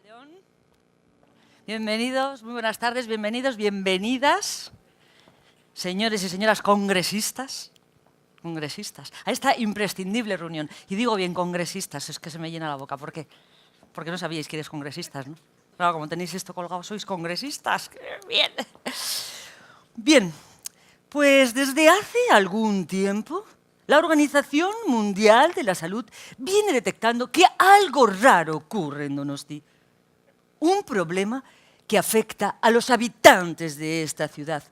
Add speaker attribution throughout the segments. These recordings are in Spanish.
Speaker 1: León. Bienvenidos, muy buenas tardes, bienvenidos, bienvenidas, señores y señoras congresistas, a esta imprescindible reunión. Y digo bien congresistas, es que se me llena la boca. ¿Por qué? Porque no sabíais que eres congresistas, ¿no? Claro, como tenéis esto colgado, sois congresistas. Bien. Bien, pues desde hace algún tiempo la Organización Mundial de la Salud viene detectando que algo raro ocurre en Donosti. Un problema que afecta a los habitantes de esta ciudad.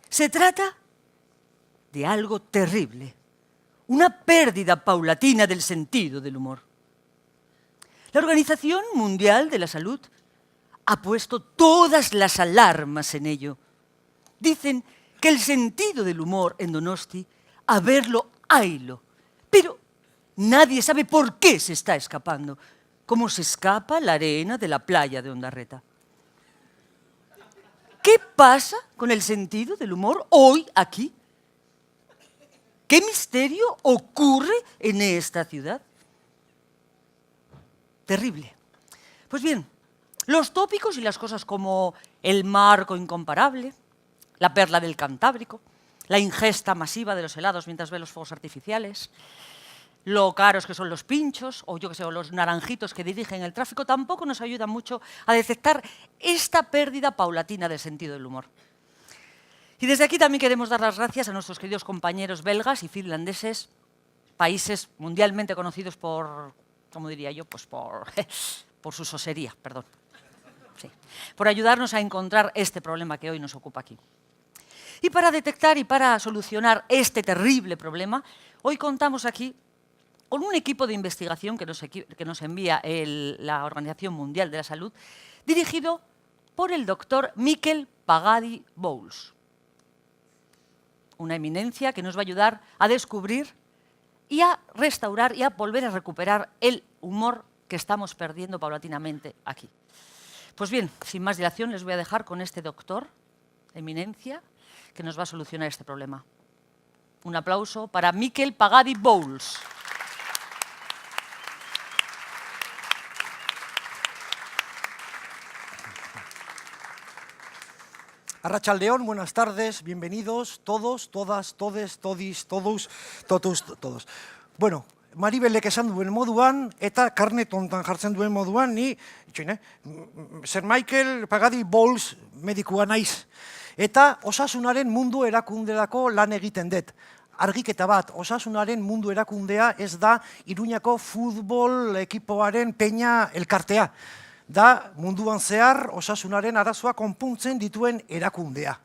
Speaker 1: Se trata de algo terrible, una pérdida paulatina del sentido del humor. La Organización Mundial de la Salud ha puesto todas las alarmas en ello. Dicen que el sentido del humor en Donosti, a verlo, haylo, pero nadie sabe por qué se está escapando, como se escapa la arena de la playa de Ondarreta. ¿Qué pasa con el sentido del humor hoy aquí? ¿Qué misterio ocurre en esta ciudad? Terrible. Pues bien, los tópicos y las cosas como el marco incomparable, la perla del Cantábrico, la ingesta masiva de los helados mientras ve los fuegos artificiales, lo caros que son los pinchos, o yo que sé, o los naranjitos que dirigen el tráfico, tampoco nos ayudan mucho a detectar esta pérdida paulatina del sentido del humor. Y desde aquí también queremos dar las gracias a nuestros queridos compañeros belgas y finlandeses, países mundialmente conocidos por, ¿cómo diría yo? Pues por su sosería, perdón. Sí. Por ayudarnos a encontrar este problema que hoy nos ocupa aquí. Y para detectar y para solucionar este terrible problema, hoy contamos aquí con un equipo de investigación que nos envía la Organización Mundial de la Salud, dirigido por el doctor Miquel Pagadi-Bouls, una eminencia que nos va a ayudar a descubrir y a restaurar y a volver a recuperar el humor que estamos perdiendo paulatinamente aquí. Pues bien, sin más dilación, les voy a dejar con este doctor, eminencia, que nos va a solucionar este problema. Un aplauso para Miquel Pagadi-Bouls.
Speaker 2: Arratsaldeon, buenas tardes, bienvenidos todos, todas, todes, todis, todos. Bueno, Maribelek esan duen moduan eta karnet hontan jartzen duen moduan, ni, Sir Michael Pagadi-Bouls medikua naiz. Eta osasunaren mundu erakunderako lan egiten dut. Argiketa bat, osasunaren mundu erakundea ez da Iruñako futbol ekipoaren peña elkartea. Da munduan zehar osasunaren arazoa konpuntzen dituen erakundea.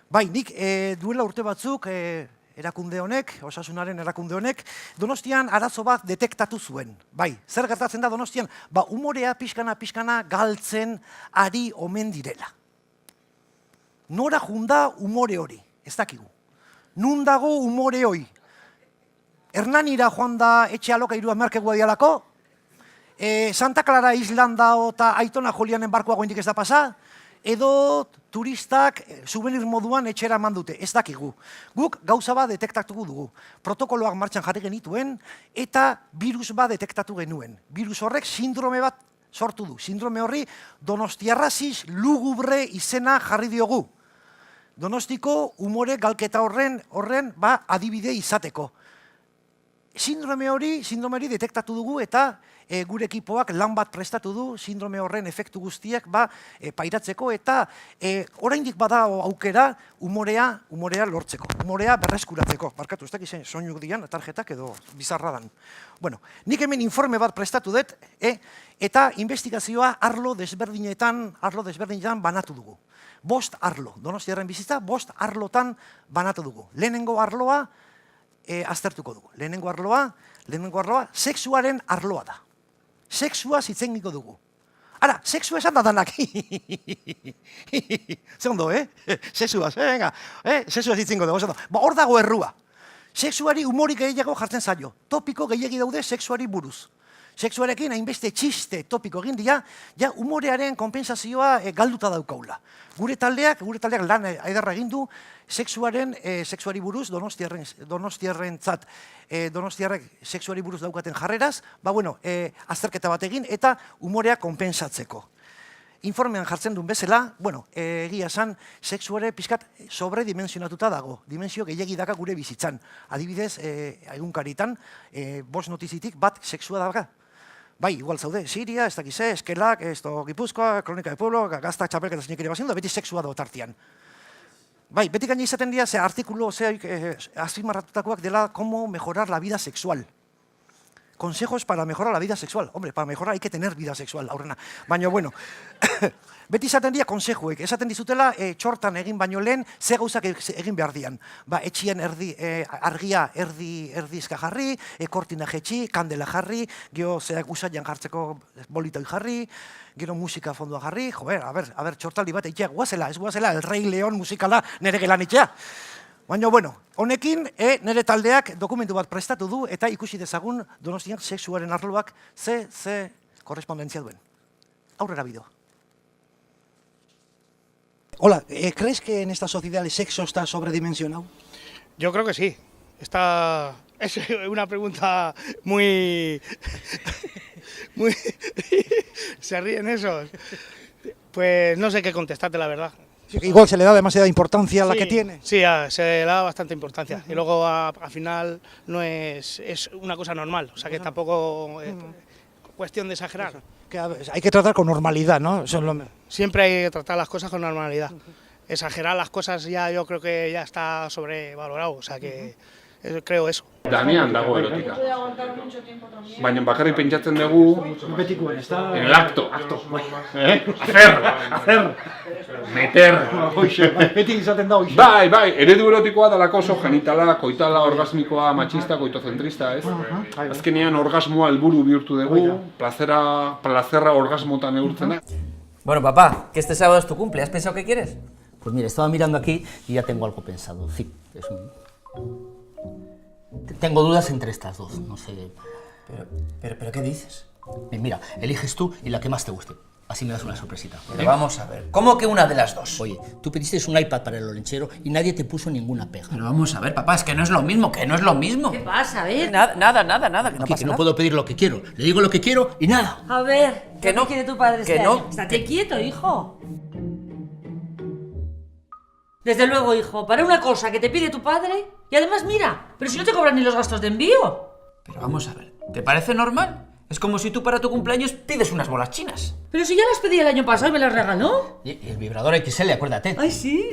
Speaker 2: Bai, nik duela urte batzuk erakunde honek, osasunaren erakunde honek, Donostian arazo bat detektatu zuen. Bai, zer gertatzen da Donostian? Ba, umorea pixkana galtzen ari omen direla. Nora junda umore hori, ez dakigu. Nun dago umore hori? Hernanira joan da etxe alokairua merkegua dialako? Santa Clara Islanda eta Aitona Jolianen barkoa goindik ez da pasa? Edo turistak souvenir moduan etxera eman dute, ez dakigu. Guk gauza bat detektatuko dugu. Protokoloak martxan jarri genituen eta virus bat detektatu genuen. Virus horrek sindrome bat sortu du. Sindrome horri donostiarrasis lugubre izena jarri diogu. Donostiko umore galketa horren adibide izateko. Sindrome hori detektatu dugu eta gure ekipoak lan bat prestatu du sindrome horren efektu guztiak pairatzeko eta oraindik bada aukera umorea lortzeko, umorea berreskuratzeko. Barkatu, ez dakiz soinuk dian, tarjetak edo bizarra dan. Bueno, nik hemen informe bat prestatu dut eta investigazioa arlo desberdinetan banatu dugu. 5 arlo, Donostiarren bizitza 5 arlotan banatu dugu. Lehenengo arloa aztertuko dugu. Lehenengo arloa, sexuaren arloa da. Sexua zitzeniko dugu. Ara, sexua esan da danak. Zer ondo, Sexuaz, venga. Sexua zitzeniko dugu. Ba, hor dago errua. Sexuari umorik gehiago jartzen zaio. Topiko gehiagi daude sexuari buruz. Sexuarekin hainbeste txiste topiko egin dira, ja humorearen konpensazioa galduta daukaula. Gure taldeak lan ederra egin du sexuari buruz, donostiarrentzat donostiarrek sexuari buruz daukaten jarreraz, azterketa bat egin eta humorea konpensatzeko. Informean jartzen duen bezala, egia esan, sexuare pixkat sobredimensionatuta dago. Dimensio gehiagi daka gure bizitzan. Adibidez, egunkaritan, 5 notizitik bat sexua daga. Bai, igual zaude, Siria, ez dakize, Eskelak, Gipuzkoa, Kronika de Pueblo, Gaztak txapelketa zinek ere bazindu, beti sexua da tartean. Bai, beti gaina izaten dira, ze artikulo, azpimarratutakoak dela, cómo mejorar la vida sexual. Consejos para mejorar la vida sexual. Hombre, para mejorar hay que tener vida sexual, aurrena. Baina, beti izaten dira konsejuek. Esaten dizutela, txortan egin baino lehen, ze gauzak egin behar dian. Etxien argia erdizka jarri, kortina jetxi, kandela jarri, gero zeak usaian jartzeko bolitoi jarri, gero musika fondua jarri. A ber, txortaldi bat eitxea guazela, ez guazela, El Rey León musikala nere gelan itxea. Baina, honekin nire taldeak dokumentu bat prestatu du eta ikusi dezagun Donostian sexuaren arloak ze korrespondentzia duen. Aurrera bideo. Hola, ¿crees que en esta sociedad el sexo está sobredimensionado?
Speaker 3: Yo creo que sí. Es una pregunta muy... Se ríen esos. Pues no sé qué contestarte, la verdad.
Speaker 2: Igual se le da demasiada importancia a la que tiene.
Speaker 3: Sí, se le da bastante importancia. Y luego al final no es una cosa normal. O sea que tampoco es cuestión de exagerar.
Speaker 2: Que hay que tratar con normalidad, ¿no?
Speaker 3: Siempre hay que tratar las cosas con normalidad. Exagerar las cosas yo creo que ya está sobrevalorado. O sea que creo eso.
Speaker 4: Danean dago erotika. Baina bakarrik pentsatzen dugu en el acto. Hacer. Meter.
Speaker 2: Beti izaten da hoxe.
Speaker 4: Bai, eredu erotikoa dalako oso genitala, koitala, orgasmikoa, machista, koitozentrista, ez? Azkenean orgasmoa helburu bihurtu dugu, plazerra orgasmotan neurtzen da.
Speaker 5: Bueno, papá, que este sábado es tu cumple, ¿has pensado qué quieres? Pues mira, estaba mirando aquí y ya tengo algo pensado. Sí, tengo dudas entre estas dos, no sé.
Speaker 6: ¿Pero qué dices?
Speaker 5: Mira, eliges tú y la que más te guste. Así me das una sorpresita.
Speaker 6: Pero vamos a ver, ¿cómo que una de las dos?
Speaker 5: Oye, tú pediste un iPad para el olenchero y nadie te puso ninguna pega.
Speaker 6: Pero vamos a ver, papá, es que no es lo mismo, que no es lo mismo.
Speaker 1: ¿Qué pasa? A ver.
Speaker 6: Nada, que no
Speaker 5: Que
Speaker 6: pasa
Speaker 5: no
Speaker 6: nada.
Speaker 5: puedo pedir lo que quiero. Le digo lo que quiero y nada.
Speaker 1: A ver,
Speaker 6: Que no,
Speaker 1: ¿qué quiere tu padre
Speaker 6: que
Speaker 1: este
Speaker 6: no,
Speaker 1: año? Estate
Speaker 6: que-
Speaker 1: quieto, hijo. Desde luego, hijo, para una cosa que te pide tu padre, y además mira, pero si no te cobran ni los gastos de envío.
Speaker 6: Pero vamos a ver, ¿te parece normal? Es como si tú para tu cumpleaños pides unas bolas chinas.
Speaker 1: Pero si ya las pedí el año pasado y me las regaló.
Speaker 5: Y el vibrador XL, acuérdate.
Speaker 1: Ay, sí.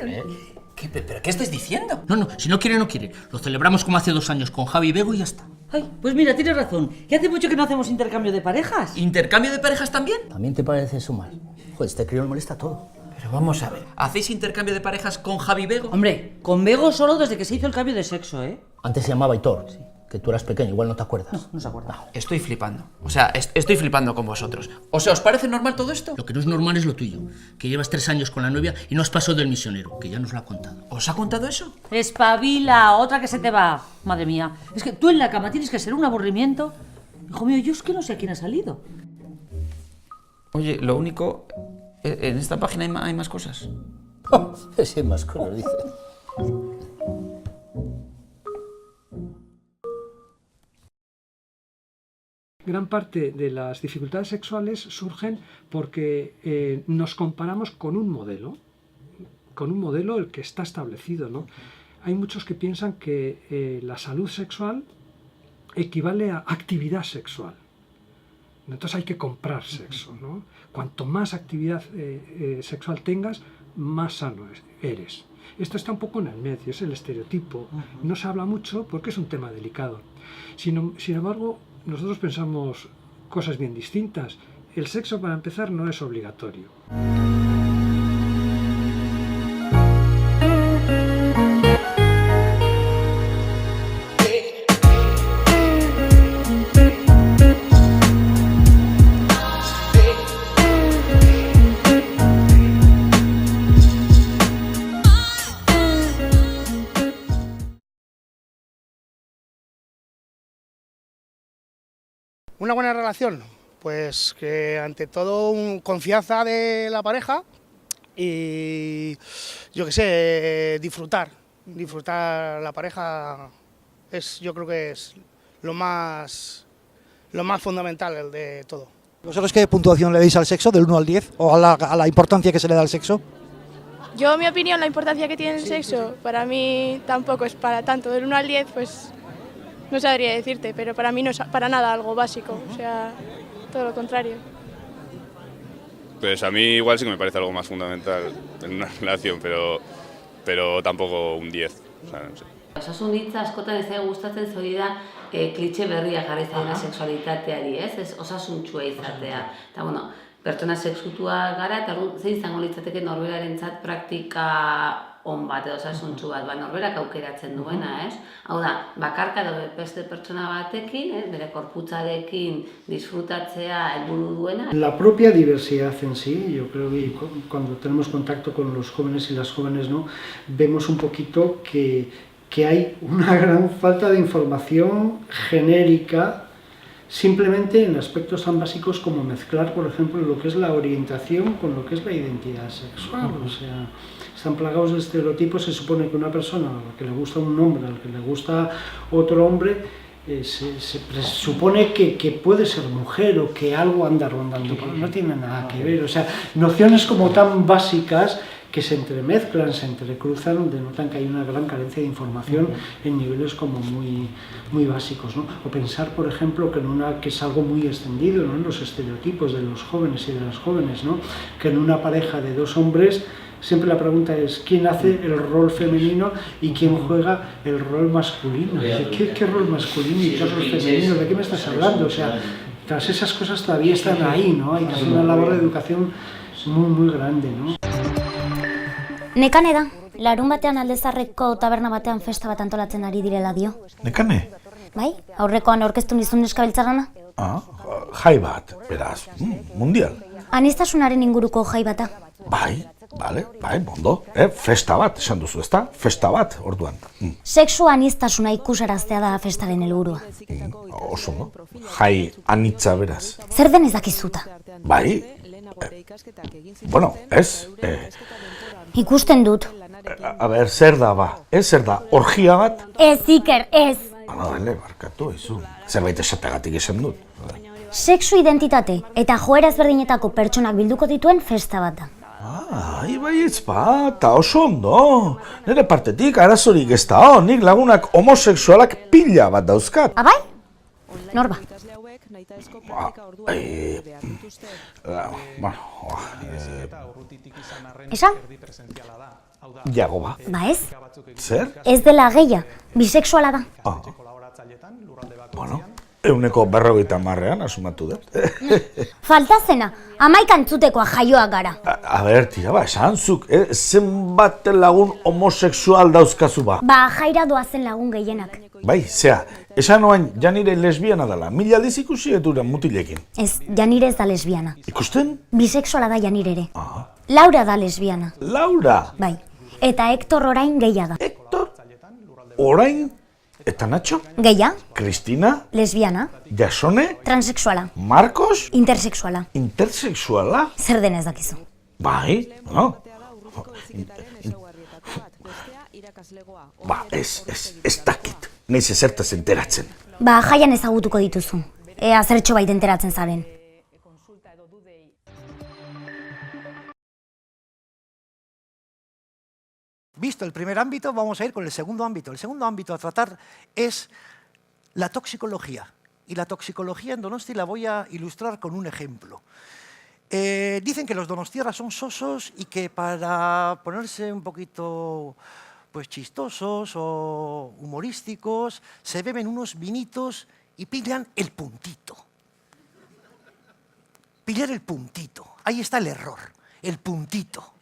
Speaker 6: ¿Pero qué estás diciendo?
Speaker 5: No, si no quiere, no quiere. Lo celebramos como hace 2 años con Javi y Bego y ya está.
Speaker 1: Ay, pues mira, tienes razón. Que hace mucho que no hacemos intercambio de parejas.
Speaker 6: ¿Intercambio de parejas también?
Speaker 5: ¿También te parece eso mal? Joder, este crío le molesta todo.
Speaker 6: Pero vamos a ver, ¿hacéis intercambio de parejas con Javi Bego?
Speaker 1: Hombre, con Bego solo desde que se hizo el cambio de sexo, ¿eh?
Speaker 5: Antes se llamaba Hitor, que tú eras pequeño, igual no te acuerdas.
Speaker 1: No se acuerda.
Speaker 6: Estoy flipando. O sea, estoy flipando con vosotros. O sea, ¿os parece normal todo esto?
Speaker 5: Lo que no es normal es lo tuyo, que llevas 3 años con la novia y no has pasado del misionero, que ya nos lo ha contado.
Speaker 6: ¿Os ha contado eso?
Speaker 1: Espabila, otra que se te va. Madre mía, es que tú en la cama tienes que ser un aburrimiento. Hijo mío, yo es que no sé a quién ha salido.
Speaker 6: Oye, lo único... En esta página hay más cosas.
Speaker 5: Sí, más cosas, dice.
Speaker 7: Gran parte de las dificultades sexuales surgen porque nos comparamos con un modelo el que está establecido, ¿no? Hay muchos que piensan que la salud sexual equivale a actividad sexual. Entonces hay que comprar sexo, ¿no? Cuanto más actividad sexual tengas, más sano eres. Esto está un poco en el medio, es el estereotipo. No se habla mucho porque es un tema delicado. Sin embargo, nosotros pensamos cosas bien distintas. El sexo, para empezar, no es obligatorio.
Speaker 3: Una buena relación, pues que ante todo confianza de la pareja y yo qué sé, disfrutar la pareja yo creo que es lo más fundamental de todo.
Speaker 2: ¿Vosotros qué puntuación le dais al sexo, del 1 al 10, o a la importancia que se le da al sexo?
Speaker 8: Yo, mi opinión, la importancia que tiene el sexo, para mí tampoco es para tanto. Del 1 al 10, pues no sabría decirte, pero para mí no es para nada algo básico, o sea, todo lo contrario.
Speaker 9: Pues a mí igual sí que me parece algo más fundamental en una relación, pero tampoco un 10, o sea, no sé.
Speaker 10: Osasun hitza askotan ez zaigu gustatzen hori da klitxe berria jarri zaiela sexualitateari, ez osasuntsua izatea. Eta bueno, pertsona sexutua gara eta zein izango litzateke norberarentzat praktika on bat edo osasuntsu bat, norberak aukeratzen duena, ez? Hau da, bakarka edo beste pertsona batekin, bere korputzarekin disfrutatzea helburu duena.
Speaker 7: La propia diversidad en sí, yo creo que cuando tenemos contacto con los jóvenes y las jóvenes, ¿no? Vemos un poquito que hay una gran falta de información genérica simplemente en aspectos tan básicos como mezclar, por ejemplo, lo que es la orientación con lo que es la identidad sexual. O sea, están plagados de estereotipos. Se supone que una persona a la que le gusta un hombre, al que le gusta otro hombre, se presupone que puede ser mujer o que algo anda rondando, pero no tiene nada que ver. O sea, nociones como tan básicas que se entremezclan, se entrecruzan, denotan que hay una gran carencia de información en niveles como muy básicos, ¿no? O pensar, por ejemplo, que es algo muy extendido, ¿no? En los estereotipos de los jóvenes y de las jóvenes, ¿no? Que en una pareja de dos hombres siempre la pregunta es quién hace el rol femenino y quién juega el rol masculino. ¿Qué rol masculino y qué rol femenino? ¿De qué me estás hablando? O sea, todas esas cosas todavía están ahí, ¿no? Hay que hacer una labor de educación muy grande, ¿no?
Speaker 11: Nekane da, larun batean Aldezarreko taberna batean festa bat antolatzen ari direla dio.
Speaker 12: Nekane?
Speaker 11: Bai, aurrekoan aurkeztu nizun neskabiltzarana.
Speaker 12: Jai bat, beraz, mundial.
Speaker 11: Anistasunaren inguruko jai bata.
Speaker 12: Bai, mondo, festa bat, esan duzu, ezta? Festa bat, orduan.
Speaker 11: Sexu anistasuna ikusaraztea da festaren helburua.
Speaker 12: Oso, no? Jai anitza beraz.
Speaker 11: Zer denez dakizuta?
Speaker 12: Bai, bueno, ez?
Speaker 11: Ikusten dut.
Speaker 12: A ber, zer da ba? Zer da, orgia bat?
Speaker 11: Ez, Iker, ez.
Speaker 12: Bale, barkatu, izu. Zerbait esategatik esan dut.
Speaker 11: Sexu identitate eta joera ezberdinetako pertsonak bilduko dituen festa bat da.
Speaker 12: Ibaietz bat, oso ondo. Nire partetik arazorik ez da, nik lagunak homosexualak pila bat dauzkat.
Speaker 11: Abai? Norba? Esan?
Speaker 12: Jagoba.
Speaker 11: Ba ez?
Speaker 12: Zer?
Speaker 11: Ez dela geia, bisexuala da.
Speaker 12: Bueno, 150 asumatu dut.
Speaker 11: Falta zena, 11 antzutekoa jaioak gara.
Speaker 12: A ber, tira ba, esan zuk, zenbat lagun homosexual dauzkazu ba?
Speaker 11: Ba, jaira doazen lagun gehienak.
Speaker 12: Bai, zea, esan oain Janire lesbiana dela, mila aldiz ikusi eturen mutilekin.
Speaker 11: Ez, Janire ez da lesbiana.
Speaker 12: Ikusten?
Speaker 11: Bisexuala da Janire ere. Laura da lesbiana.
Speaker 12: Laura?
Speaker 11: Bai, eta Hector orain gehia da.
Speaker 12: Hector? Orain? Eta Nacho?
Speaker 11: Gehia?
Speaker 12: Cristina?
Speaker 11: Lesbiana?
Speaker 12: Jasone?
Speaker 11: Transexuala.
Speaker 12: Marcos?
Speaker 11: Intersexuala.
Speaker 12: Intersexuala?
Speaker 11: Zer denez dakizu?
Speaker 12: Bai, no? Ba, ez dakit. Naiz ezertaz enteratzen.
Speaker 11: Ba, jaian ezagutuko dituzu. Ea zertxo bait enteratzen zaren.
Speaker 2: Visto el primer ámbito, vamos a ir con el segundo ámbito. El segundo ámbito a tratar es la toxicología. Y la toxicología en Donosti la voy a ilustrar con un ejemplo. Dicen que los donostiarras son sosos y que para ponerse un poquito pues, chistosos o humorísticos se beben unos vinitos y pillan el puntito. Pillar el puntito. Ahí está el error, el puntito.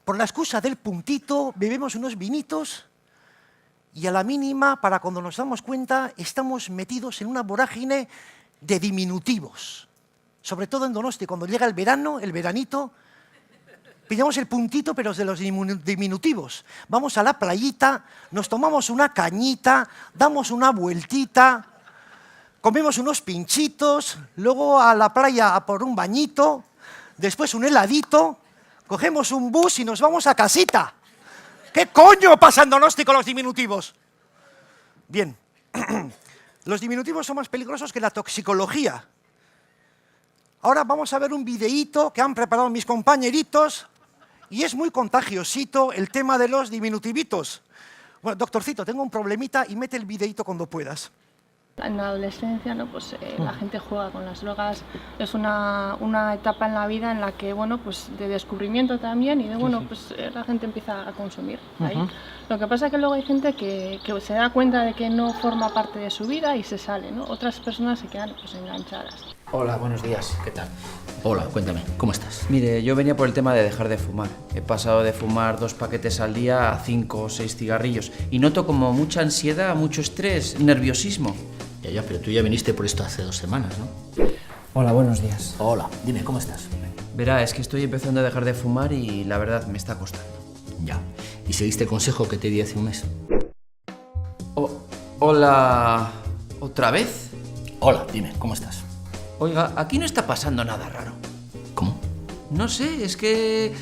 Speaker 2: Por la excusa del puntito, bebemos unos vinitos y a la mínima, para cuando nos damos cuenta, estamos metidos en una vorágine de diminutivos. Sobre todo en Donosti, cuando llega el verano, el veranito, pillamos el puntito, pero de los diminutivos. Vamos a la playita, nos tomamos una cañita, damos una vueltita, comemos unos pinchitos, luego a la playa a por un bañito, después un heladito, cogemos un bus y nos vamos a casita. ¿Qué coño pasa en Donosti con los diminutivos? Bien, los diminutivos son más peligrosos que la toxicología. Ahora vamos a ver un videíto que han preparado mis compañeritos y es muy contagiosito el tema de los diminutivitos. Bueno, doctorcito, tengo un problemita y mete el videíto cuando puedas.
Speaker 13: En la adolescencia, ¿no? Pues, la gente juega con las drogas, es una etapa en la vida en la que, bueno, pues de descubrimiento también y de, bueno, pues la gente empieza a consumir ahí. Lo que pasa es que luego hay gente que se da cuenta de que no forma parte de su vida y se sale, ¿no? Otras personas se quedan pues enganchadas.
Speaker 6: Hola, buenos días, ¿qué tal?
Speaker 5: Hola, cuéntame, ¿cómo estás?
Speaker 6: Mire, yo venía por el tema de dejar de fumar. He pasado de fumar 2 paquetes al día a 5 o 6 cigarrillos y noto como mucha ansiedad, mucho estrés, nerviosismo.
Speaker 5: Ya, pero tú ya viniste por esto hace 2 semanas, ¿no?
Speaker 6: Hola, buenos días.
Speaker 5: Hola, dime, ¿cómo estás?
Speaker 6: Verá, es que estoy empezando a dejar de fumar y la verdad me está costando.
Speaker 5: Ya. ¿Y seguiste el consejo que te di hace un mes?
Speaker 6: Hola... ¿Otra vez?
Speaker 5: Hola, dime, ¿cómo estás?
Speaker 6: Oiga, aquí no está pasando nada raro.
Speaker 5: ¿Cómo?
Speaker 6: No sé, es que...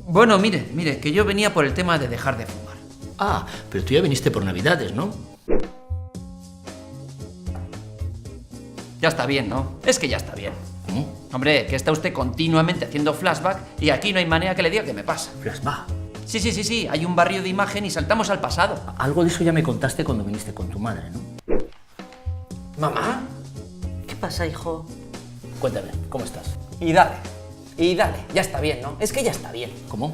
Speaker 6: Bueno, mire, que yo venía por el tema de dejar de fumar.
Speaker 5: Ah, pero tú ya viniste por Navidades, ¿no?
Speaker 6: Ya está bien, ¿no? Es que ya está bien.
Speaker 5: ¿Cómo?
Speaker 6: Hombre, que está usted continuamente haciendo flashback y aquí no hay manera que le diga qué me pasa.
Speaker 5: ¿Flashback?
Speaker 6: Sí, hay un barrio de imagen y saltamos al pasado.
Speaker 5: Algo de eso ya me contaste cuando viniste con tu madre, ¿no?
Speaker 6: ¿Mamá?
Speaker 1: ¿Qué pasa, hijo?
Speaker 5: Cuéntame, ¿cómo estás?
Speaker 6: Y dale, ya está bien, ¿no? Es que ya está bien.
Speaker 5: ¿Cómo?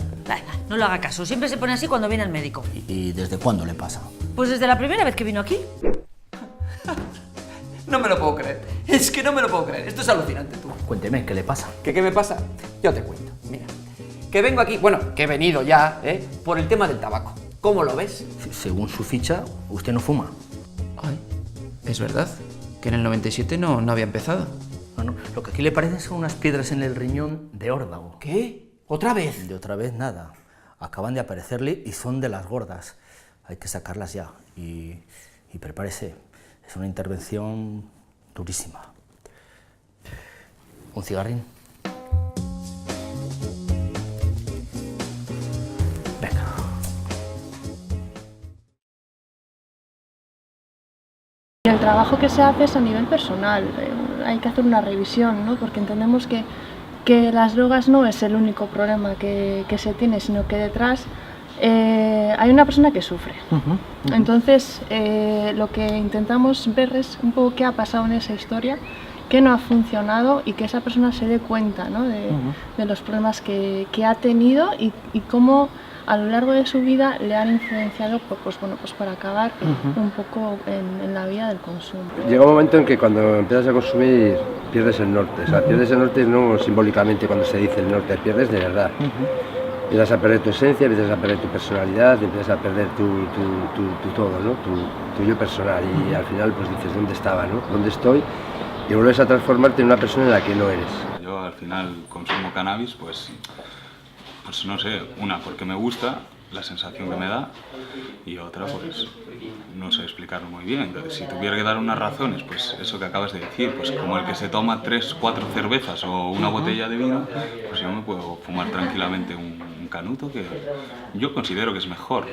Speaker 1: No le haga caso, siempre se pone así cuando viene al médico.
Speaker 5: ¿Y desde cuándo le pasa?
Speaker 1: Pues desde la primera vez que vino aquí.
Speaker 6: No me lo puedo creer. Es que no me lo puedo creer. Esto es alucinante, tú.
Speaker 5: Cuénteme, ¿qué le pasa?
Speaker 6: ¿Qué me pasa? Yo te cuento. Mira, que vengo aquí, bueno, que he venido ya, por el tema del tabaco. ¿Cómo lo ves?
Speaker 5: Según su ficha, usted no fuma.
Speaker 6: Ay, es verdad, que en el 97 no había empezado.
Speaker 5: No, lo que aquí le parecen son unas piedras en el riñón de órdago.
Speaker 6: ¿Qué? ¿Otra vez?
Speaker 5: De otra vez nada. Acaban de aparecerle y son de las gordas. Hay que sacarlas ya. Y prepárese. Es una intervención durísima. ¿Un cigarrín? Venga.
Speaker 13: El trabajo que se hace es a nivel personal. Hay que hacer una revisión, ¿no? Porque entendemos que las drogas no es el único problema que se tiene, sino que detrás hay una persona que sufre. Entonces, lo que intentamos ver es un poco qué ha pasado en esa historia, qué no ha funcionado y que esa persona se dé cuenta, ¿no? de los problemas que ha tenido y cómo a lo largo de su vida le han influenciado pues para acabar un poco en la vida del consumo.
Speaker 14: Llega un momento en que cuando empiezas a consumir pierdes el norte. O sea, pierdes el norte no simbólicamente cuando se dice el norte, pierdes de verdad. Empiezas a perder tu esencia, empiezas a perder tu personalidad, empiezas a perder tu todo, ¿no? Tu yo personal y al final pues dices ¿dónde estaba, no? ¿Dónde estoy? Y vuelves a transformarte en una persona en la que no eres.
Speaker 15: Yo al final consumo cannabis pues no sé, una porque me gusta la sensación que me da y otra pues no sé explicarlo muy bien. Entonces, si tuviera que dar unas razones, pues eso que acabas de decir, pues como el que se toma 3, 4 cervezas o una botella de vino, pues yo me puedo fumar tranquilamente un canuto que yo considero que es mejor,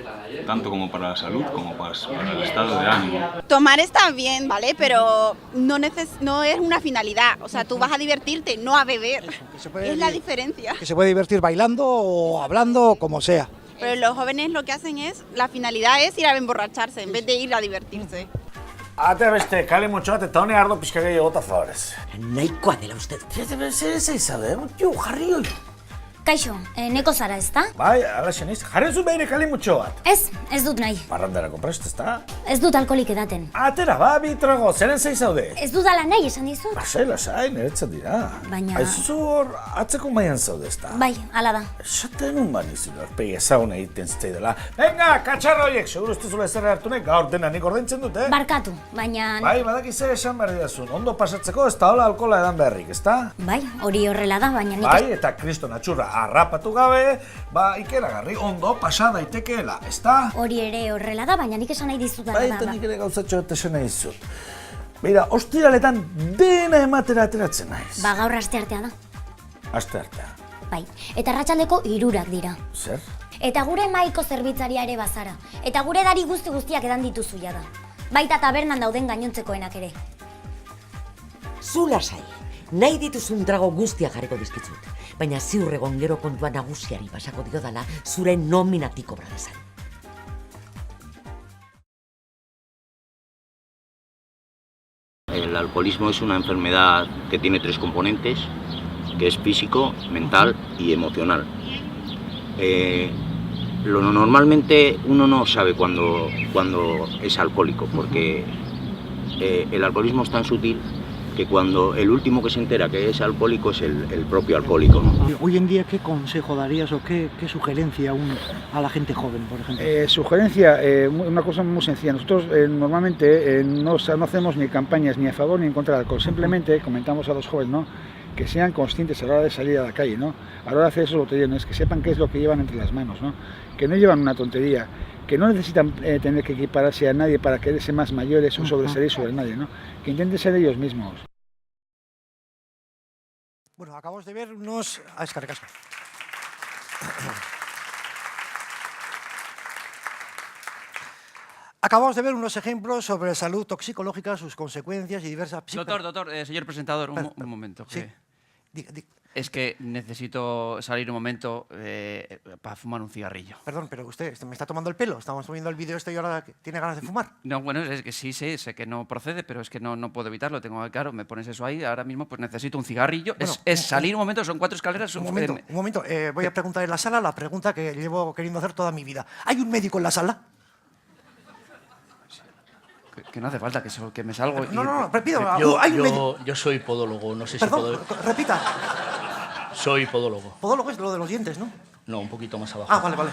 Speaker 15: tanto como para la salud como para el estado de ánimo.
Speaker 16: Tomar está bien, ¿vale? Pero no es una finalidad, o sea, tú vas a divertirte, no a beber, es la diferencia.
Speaker 2: Que se puede divertir bailando o hablando o como sea.
Speaker 16: Pero los jóvenes lo que hacen la finalidad es ir a emborracharse en vez de ir a divertirse.
Speaker 12: Ate beste, kale motxo bat eta hone ardo pixka gehiago eta zabarez.
Speaker 1: Nahikoa dela uste.
Speaker 12: Zer izade, jarri hoi.
Speaker 11: Kaixo, neko zara, ezta?
Speaker 12: Bai, alaxe niz, jarri zu behire kale motxo bat.
Speaker 11: Ez dut nahi.
Speaker 12: Barrandarako prest, ezta?
Speaker 11: Ez dut alkoholik edaten.
Speaker 12: Atera, bi trago, zeren zei zaude?
Speaker 11: Ez dudala nahi esan dizut.
Speaker 12: Lasai, niretzat dira.
Speaker 11: Baina...
Speaker 12: Aizuzu hor, atzeko maian zaude, ezta?
Speaker 11: Bai, ala da.
Speaker 12: Esaten un banizu, arpegi ezagun egiten zitzaidela. Venga, katxarra horiek, seguru ez duzula ezer hartu nahi, gaur dena nik ordaintzen dute.
Speaker 11: Barkatu, baina...
Speaker 12: Bai, badakize esan behar didazun, ondo pasatzeko ez da hola alkohola edan beharrik, ezta?
Speaker 11: Bai, hori horrela da, baina nik...
Speaker 12: Bai, eta kriston atxurra harrapatu gabe, ikeragarri ondo pasa daitekeela, ezta?
Speaker 11: Hori ere horrela da, baina nik esan nahi dizut da.
Speaker 12: Bai, eta nik ere gauzatxo eta esan nahi dizut. Beira, ostiraletan dena ematera ateratzen naiz.
Speaker 11: Ba, gaur asteartea da.
Speaker 12: Asteartea.
Speaker 11: Bai, eta arratsaldeko 3 dira.
Speaker 12: Zer?
Speaker 11: Eta gure mahaiko zerbitzaria ere bazara. Eta gure edari guztiak edan dituzu jada. Baita tabernan dauden gainontzekoenak ere.
Speaker 17: Zu lasai, nahi dituzun trago guztiak jarriko dizkitzut. Baina ziur egon gero kontua nagusiari pasako diodala zure nominatik kobra dezan.
Speaker 18: El alcoholismo es una enfermedad que tiene 3 componentes, que es físico, mental y emocional. Normalmente uno no sabe cuándo es alcohólico, porque el alcoholismo es tan sutil que cuando el último que se entera que es alcohólico es el propio alcohólico, ¿no?
Speaker 2: Hoy en día, ¿qué consejo darías o qué sugerencia a la gente joven, por ejemplo?
Speaker 19: Sugerencia, una cosa muy sencilla. Nosotros normalmente no hacemos ni campañas ni a favor ni en contra del alcohol. Simplemente comentamos a los jóvenes, ¿no?, que sean conscientes a la hora de salir a la calle, ¿no? A la hora de hacer esos botellones, que sepan qué es lo que llevan entre las manos, ¿no? Que no llevan una tontería, que no necesitan tener que equipararse a nadie para quererse más mayores o sobresalir sobre nadie, ¿no? Que intenten ser ellos mismos.
Speaker 2: Bueno, acabamos de ver unos... Escarcasco. Acabamos de ver unos ejemplos sobre salud toxicológica, sus consecuencias y diversas...
Speaker 20: Doctor, señor presentador, un momento.
Speaker 2: Sí.
Speaker 20: Es que necesito salir un momento para fumar un cigarrillo.
Speaker 2: Perdón, pero usted me está tomando el pelo. Estamos viendo el vídeo y ahora tiene ganas de fumar.
Speaker 20: No, bueno, es que sí, sé que no procede, pero es que no puedo evitarlo. Tengo claro, me pones eso ahí, ahora mismo pues necesito un cigarrillo. Bueno, es salir un momento, son 4 escaleras.
Speaker 2: Un momento. Voy a preguntar en la sala la pregunta que llevo queriendo hacer toda mi vida. ¿Hay un médico en la sala?
Speaker 20: Que no hace falta, que me salgo.
Speaker 2: No, pido.
Speaker 5: Yo soy podólogo, no sé si puedo...
Speaker 2: Repita.
Speaker 5: Soy podólogo.
Speaker 2: Podólogo es lo de los dientes, ¿no?
Speaker 5: No, un poquito más abajo.
Speaker 2: Ah, vale.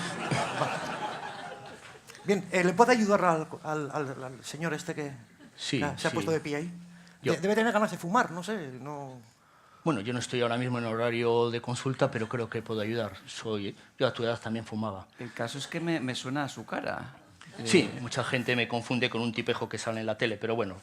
Speaker 2: Bien, ¿le puede ayudar al señor este que se ha puesto de pie ahí? Debe tener ganas de fumar, no sé, no...
Speaker 5: Bueno, yo no estoy ahora mismo en horario de consulta, pero creo que puedo ayudar. Yo a tu edad también fumaba.
Speaker 20: El caso es que me suena a su cara.
Speaker 5: Sí, mucha gente me confunde con un tipejo que sale en la tele, pero bueno,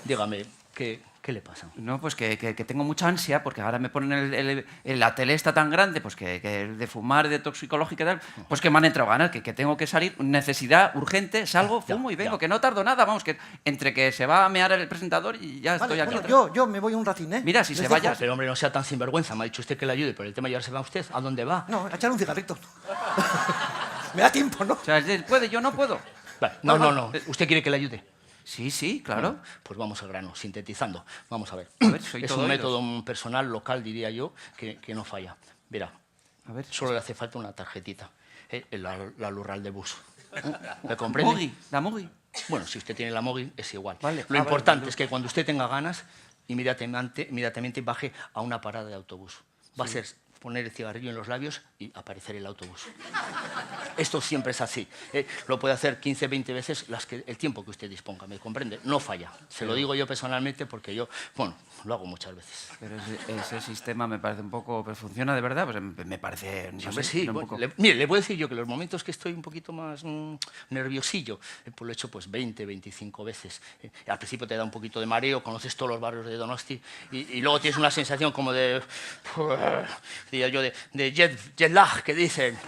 Speaker 5: dígame, ¿qué le pasa?
Speaker 20: No, pues que tengo mucha ansia, porque ahora me ponen la tele está tan grande, pues que de fumar, de toxicológica y tal, pues que me han entrado ganas, que tengo que salir, necesidad urgente, salgo, fumo y vengo, que no tardo nada, vamos, que entre que se va a mear el presentador y ya estoy aquí.
Speaker 2: Bueno, yo me voy un ratín, ¿eh?
Speaker 20: Mira, si se vaya...
Speaker 5: Pero hombre, no sea tan sinvergüenza, me ha dicho usted que le ayude, pero el tema ya se va usted, ¿a dónde va?
Speaker 2: No, a echar un cigarrito. Me da tiempo, ¿no?
Speaker 20: O sea, él puede, yo no puedo.
Speaker 5: Vale, no. ¿Usted quiere que le ayude?
Speaker 20: Sí, claro.
Speaker 5: Pues vamos al grano, sintetizando. Vamos a ver.
Speaker 20: Soy
Speaker 5: es
Speaker 20: todo
Speaker 5: un
Speaker 20: oídos.
Speaker 5: método personal, local, diría yo, que no falla. Verá, solo le hace falta una tarjetita, la Lurral de Bus. ¿Me comprende?
Speaker 20: La Mogi.
Speaker 5: Bueno, si usted tiene la Mogi, es igual.
Speaker 20: Vale.
Speaker 5: Lo importante es que cuando usted tenga ganas, inmediatamente baje a una parada de autobús. Va a ser poner el cigarrillo en los labios y aparecer el autobús. Esto siempre es así. Lo puede hacer 15, 20 veces el tiempo que usted disponga, ¿me comprende? No falla. Se lo digo yo personalmente porque yo, lo hago muchas veces.
Speaker 20: Pero ese sistema me parece un poco... ¿Pero funciona de verdad? Pues me parece...
Speaker 5: Sí, un poco. Mire, le puedo decir yo que los momentos que estoy un poquito más nerviosillo, pues lo he hecho 20, 25 veces. Al principio te da un poquito de mareo, conoces todos los barrios de Donosti y luego tienes una sensación como de... diría yo, de jet lag, que dicen,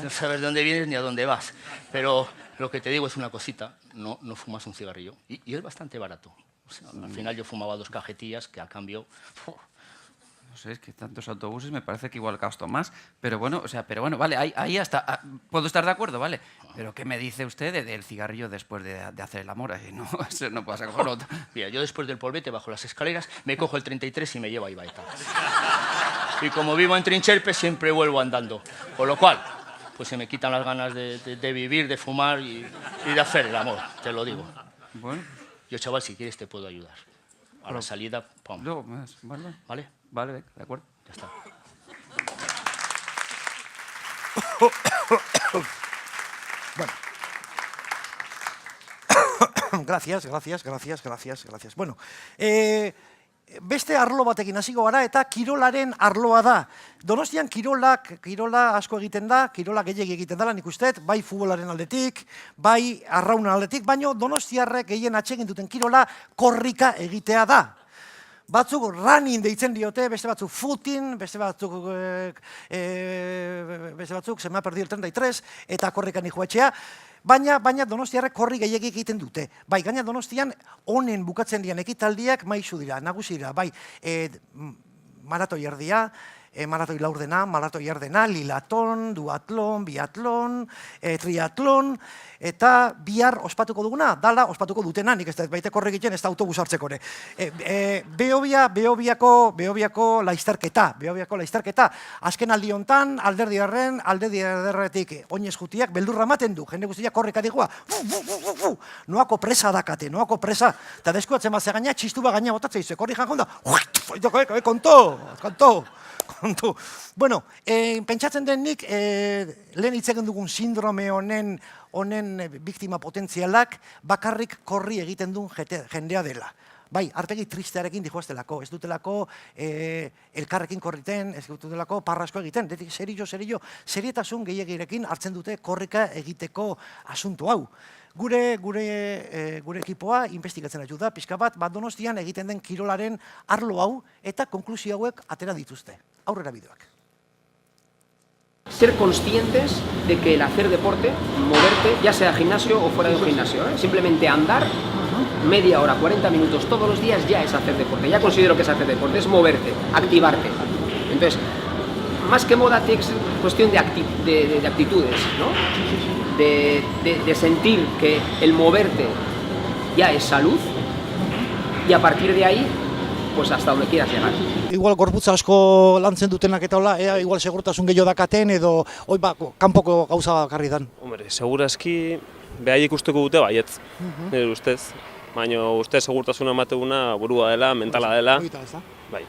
Speaker 5: no sabes de dónde vienes ni a dónde vas. Pero lo que te digo es una cosita, no fumas un cigarrillo. Y es bastante barato. O sea, al final yo fumaba 2 cajetillas, que a cambio...
Speaker 20: No sé, es que tantos autobuses me parece que igual gasto más. Pero bueno, vale, ahí hasta... puedo estar de acuerdo, vale. Pero ¿qué me dice usted del cigarrillo después de hacer el amor? No, eso no pasa con otro.
Speaker 5: Mira, yo después del polvete bajo las escaleras, me cojo el 33 y me llevo a Ibaeta. Y como vivo en Trincherpe, siempre vuelvo andando. Con lo cual, pues se me quitan las ganas de vivir, de fumar y de hacer el amor, te lo digo.
Speaker 20: Bueno.
Speaker 5: Yo, chaval, si quieres te puedo ayudar. A la salida, pum.
Speaker 20: Luego más, ¿vale?
Speaker 5: ¿Vale?
Speaker 20: Vale, de acuerdo.
Speaker 5: Ya está.
Speaker 2: Bueno. Gracias. Bueno, beste arlo batekin hasiko gara eta kirolaren arloa da. Donostian kirola asko egiten da, kirola gehiegi egiten dela, nik usteet, bai futbolaren aldetik, bai arraunen aldetik, baina donostiarrek gehien atsegin duten kirola korrika egitea da. Batzuk running deitzen diote, beste batzuk footing, beste batzuk se me ha perdido el 33, eta korrikan ijoetxea, baina donostiarrek korri gehiegi egiten dute. Bai, gaina Donostian honen bukatzen dian ekitaldiak maizu dira, nagusi dira, bai, maratoi erdia, maratoi laurdena, maratoi erdena, lilaton, duatlon, biatlon, triatlon, eta bihar ospatuko duguna, dala ospatuko dutena, nik ez da baite korre egiten ez da autobus hartzeko ere. Behobiako laizterketa, azken aldi hontan, alderdi ederretik oinez jutiak, beldurra ematen du, jende guztiak korreka digua, noako presa dakate, noako presa, eta deskuatzen bat gaina, txistu bat gaina botatzea izu, korri jangon da, konto. Bueno, pentsatzen den nik, lehen hitz egin dugun sindrome honen biktima potentzialak bakarrik korri egiten duen jendea dela. Bai, artegi tristearekin dijoaztelako, ez dutelako elkarrekin korriten, ez dutelako parrasko egiten, serietasun gehiagirekin hartzen dute korrika egiteko asunto hau. Gure ekipoa investigatzen ari da, pixka bat, Donostian egiten den kirolaren arlo hau eta konklusio hauek atera dituzte. Aurrera bideoak.
Speaker 21: Ser conscientes de que el hacer deporte, moverte, ya sea gimnasio o fuera de un gimnasio, simplemente andar media hora, 40 minutos todos los días ya es hacer deporte. Ya considero que es hacer deporte, es moverte, activarte. Entonces, más que moda, es cuestión de actitudes, ¿no? De sentir que el moverte ya es salud y a partir de ahí, pues hasta donde quieras llegar.
Speaker 2: Igual gorputza asko lantzen dutenak eta hola, igual segurtasun gehiago dakaten edo kanpoko gauza bakarri dan.
Speaker 22: Hombre, segurazki behaiek usteko dute baietz, nire ustez. Baina ustez segurtasuna emateguna burua dela, mentala dela. Bai,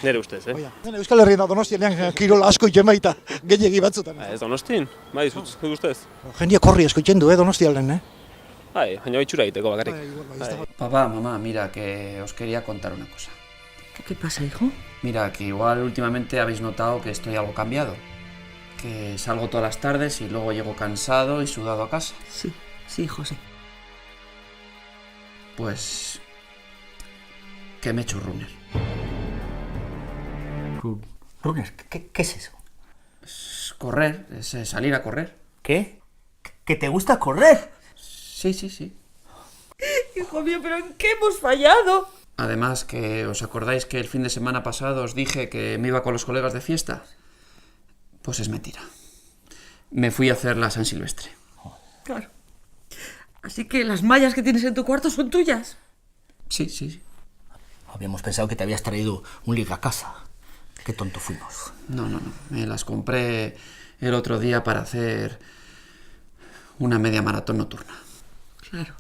Speaker 22: nire ustez,
Speaker 2: Euskal Herrian da Donostian kirola asko iten baita, gehiagi batzutan.
Speaker 22: Ez Donostin, bai, zuk ustez.
Speaker 2: Jendia korri asko iten du, Donostialden,
Speaker 22: Bai, baina itxura egiteko bakarrik.
Speaker 6: Papá, mamá, mira, que os quería contar una cosa.
Speaker 1: ¿Qué pasa, hijo?
Speaker 6: Mira, que igual últimamente habéis notado que estoy algo cambiado. Que salgo todas las tardes y luego llego cansado y sudado a casa.
Speaker 1: Sí, hijo, sí.
Speaker 6: Pues... que me he hecho runner.
Speaker 5: ¿Runner? ¿Qué es eso?
Speaker 6: Es correr, es salir a correr.
Speaker 5: ¿Qué? ¿Que te gusta correr?
Speaker 6: Sí.
Speaker 1: Hijo mío, ¿pero en qué hemos fallado?
Speaker 6: Además, que ¿os acordáis que el fin de semana pasado os dije que me iba con los colegas de fiesta? Pues es mentira. Me fui a hacer la San Silvestre.
Speaker 1: Claro. Así que las mallas que tienes en tu cuarto son tuyas.
Speaker 6: Sí.
Speaker 5: Habíamos pensado que te habías traído un liga a casa. Qué tonto fuimos.
Speaker 6: No. Me las compré el otro día para hacer una media maratón nocturna.
Speaker 1: Claro.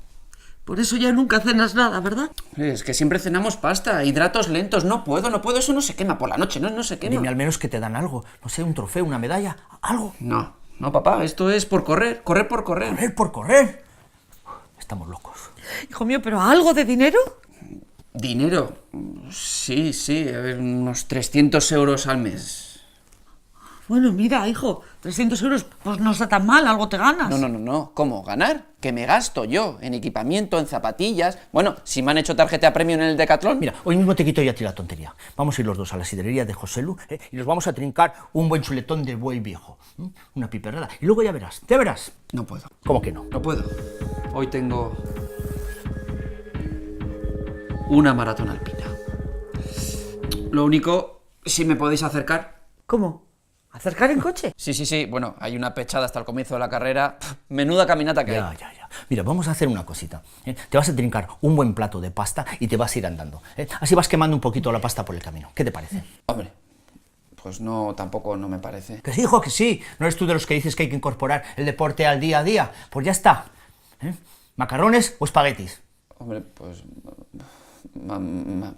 Speaker 1: Por eso ya nunca cenas nada, ¿verdad?
Speaker 6: Es que siempre cenamos pasta, hidratos lentos. No puedo, eso no se quema por la noche, no se quema.
Speaker 5: Dime al menos que te dan algo, no sé, un trofeo, una medalla, algo.
Speaker 6: No, papá, esto es por correr por correr.
Speaker 5: ¿Correr por correr? Estamos locos.
Speaker 1: Hijo mío, ¿pero algo de dinero?
Speaker 6: ¿Dinero? Sí, a ver, unos 300 euros al mes.
Speaker 1: Bueno, mira, hijo, 300 euros, pues no está tan mal, algo te ganas.
Speaker 6: No, ¿cómo? ¿Ganar? Que me gasto yo en equipamiento, en zapatillas. Bueno, si me han hecho tarjeta premio en el Decathlon.
Speaker 5: Mira, hoy mismo te quito ya a ti la tontería. Vamos a ir los dos a la sidrería de Joselu y nos vamos a trincar un buen chuletón de buey viejo. Una piperrada. Y luego ya verás.
Speaker 6: No puedo.
Speaker 5: ¿Cómo que no?
Speaker 6: No puedo. Hoy tengo una maratón alpina. Lo único, si me podéis acercar.
Speaker 1: ¿Cómo? ¿Acercar en coche?
Speaker 6: Sí. Bueno, hay una pechada hasta el comienzo de la carrera. Menuda caminata que hay.
Speaker 5: Ya. Mira, vamos a hacer una cosita. Te vas a trincar un buen plato de pasta y te vas a ir andando. Así vas quemando un poquito la pasta por el camino. ¿Qué te parece?
Speaker 6: Hombre, pues no, tampoco no me parece.
Speaker 5: Que sí, hijo, que sí. ¿No eres tú de los que dices que hay que incorporar el deporte al día a día? Pues ya está. ¿Macarrones o espaguetis?
Speaker 6: Hombre, pues...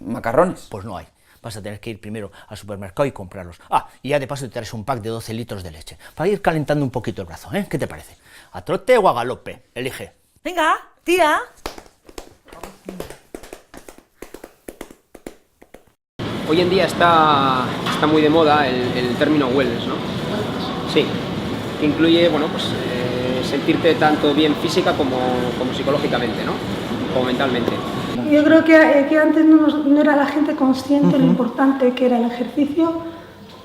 Speaker 6: macarrones.
Speaker 5: Pues no hay. Vas a tener que ir primero al supermercado y comprarlos. Y ya de paso te traes un pack de 12 litros de leche, para ir calentando un poquito el brazo, ¿Qué te parece? ¿A trote o a galope? Elige.
Speaker 1: Venga, tira.
Speaker 21: Hoy en día está muy de moda el término wellness, ¿no? Sí, que incluye, bueno, pues sentirte tanto bien física como psicológicamente, ¿no? Como mentalmente.
Speaker 3: Yo creo que antes no era la gente consciente de lo importante que era el ejercicio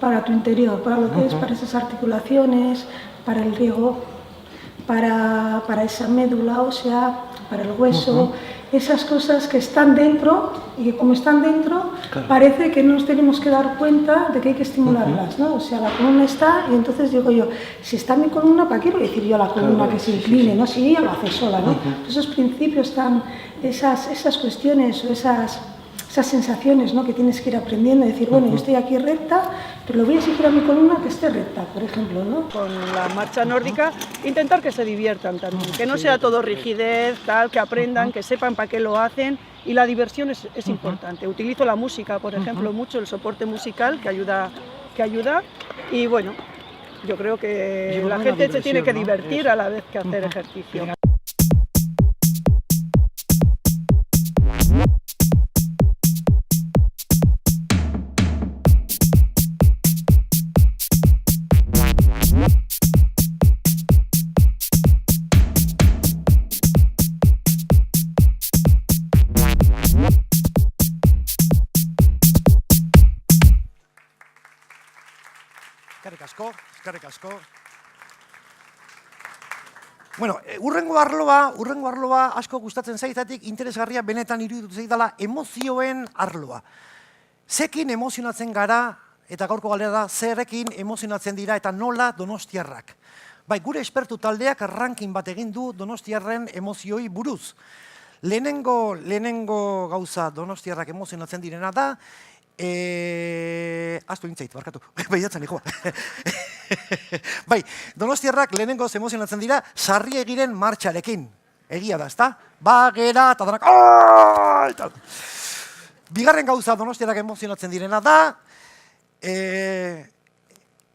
Speaker 3: para tu interior, para lo que es, para esas articulaciones, para el riego, para esa médula ósea, para el hueso, esas cosas que están dentro y que como están dentro parece que no nos tenemos que dar cuenta de que hay que estimularlas, ¿no? O sea, la columna está y entonces digo yo, si está mi columna, ¿para qué voy a decir yo a la columna que se incline? ¿No? Si ella lo hace sola, ¿no? Esos principios están, esas cuestiones o esas sensaciones, ¿no? Que tienes que ir aprendiendo, decir, bueno, yo estoy aquí recta, pero lo voy a exigir a mi columna que esté recta, por ejemplo, ¿no?
Speaker 4: Con la marcha nórdica, intentar que se diviertan también, que no sea todo rigidez, tal, que aprendan, que sepan para qué lo hacen, y la diversión es importante. Utilizo la música, por ejemplo, mucho, el soporte musical que ayuda, y bueno, yo creo que la gente se tiene que divertir a la vez que hacer ejercicio.
Speaker 2: Eskerrik asko. Bueno, urrengo arloa asko gustatzen zaitatik, interesgarria benetan iruditu zaidala emozioen arloa. Zekin emozionatzen gara, eta gaurko galdera da, zerekin emozionatzen dira eta nola donostiarrak. Bai, gure espertu taldeak ranking bat egin du donostiarren emozioi buruz. Lehenengo gauza donostiarrak emozionatzen direna da, Aztu nintzait, barkatu, behiatzen ikoa. Bai, donostiarrak lehenengo emozionatzen dira Sarriegiren martxarekin. Egia da, ezta? Bagera, eta danak... Bigarren gauza donostiarrak emozionatzen direna da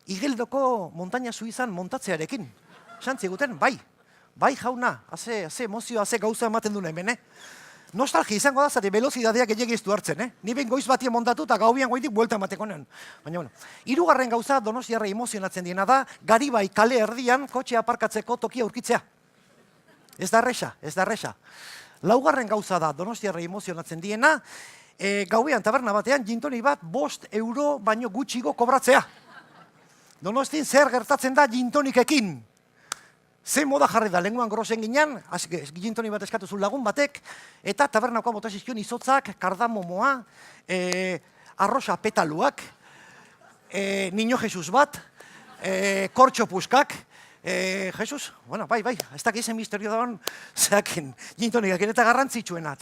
Speaker 2: Igeldoko montaña suizan montatzearekin. Santziguten, bai. Bai, jauna, haze emozio, haze gauza ematen duen hemen, Nostalgia izango da, zate velozidadeak gehiagiztu hartzen, Ni behin goiz batien montatu eta gaubian goitik buelta emateko nean. Baina, bueno, hirugarren gauza donostiarra emozionatzen diena da, Garibai kale erdian kotxea aparkatzeko tokia aurkitzea. Ez da erresa. Laugarren gauza da donostiarra emozionatzen diena, gauean taberna batean gintoni bat 5 euro baino gutxigo kobratzea. Donostin zer gertatzen da gintonikekin. Ze moda jarri da, lenguan grosen ginen, gintoni bat eskatu zuen lagun batek, eta tabernakoa bota zizkion izotzak, kardamomoa, arrosa petaluak, Niño Jesus bat, kortxo puskak, Jesus, bueno, bai, ez dakiz zen misterio dagoen, zeakin, gintonikak eta garrantzitsuena,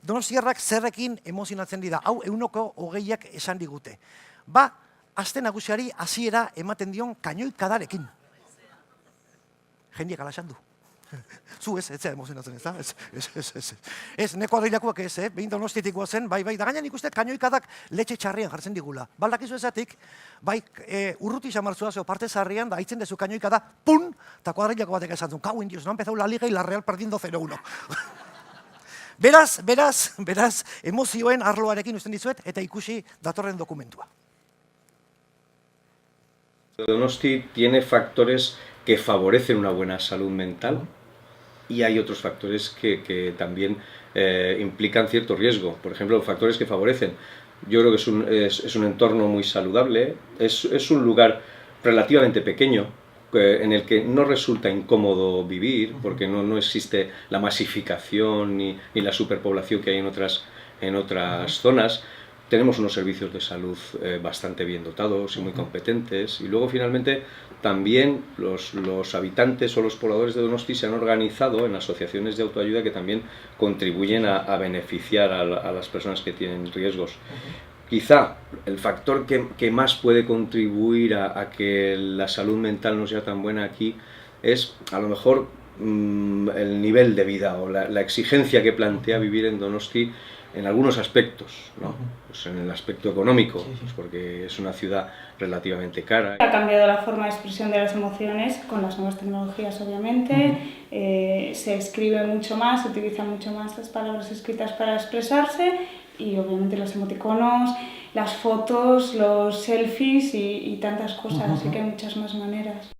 Speaker 2: donostiarrak zerrekin emozionatzen dira, hau 120 esan digute. Ba, aste nagusiari hasiera ematen dion kainoikadarekin. Jendiek alaxan du. Zu ez zea emozionatzen ez da? Ez, neko adailakoak ez, behin Donostiatik guazen, bai, da gainan ikusten kainoikadak letxe txarrian jartzen digula. Baldakizu ezatik, bai, urruti xamartzua zeo parte zarrian, da haitzen dezu kainoikada, pun, eta kuadrilako batek esan zuen, kau indios, no ha empezado la liga y la Real perdiendo 0-1. Beraz, emozioen arloarekin usten dizuet, eta ikusi datorren dokumentua.
Speaker 23: Donosti tiene factores que favorecen una buena salud mental y hay otros factores que también implican cierto riesgo. Por ejemplo, factores que favorecen. Yo creo que es un entorno muy saludable, es un lugar relativamente pequeño en el que no resulta incómodo vivir porque no existe la masificación ni la superpoblación que hay en otras zonas. Tenemos unos servicios de salud bastante bien dotados y muy competentes y luego finalmente también los habitantes o los pobladores de Donosti se han organizado en asociaciones de autoayuda que también contribuyen a beneficiar a las personas que tienen riesgos. Quizá el factor que más puede contribuir a que la salud mental no sea tan buena aquí es a lo mejor el nivel de vida o la exigencia que plantea vivir en Donosti en algunos aspectos, ¿no? Pues en el aspecto económico, pues porque es una ciudad relativamente cara.
Speaker 24: Ha cambiado la forma de expresión de las emociones con las nuevas tecnologías, obviamente. Se escribe mucho más, se utilizan mucho más las palabras escritas para expresarse y obviamente los emoticonos, las fotos, los selfies y tantas cosas, así que hay muchas más maneras.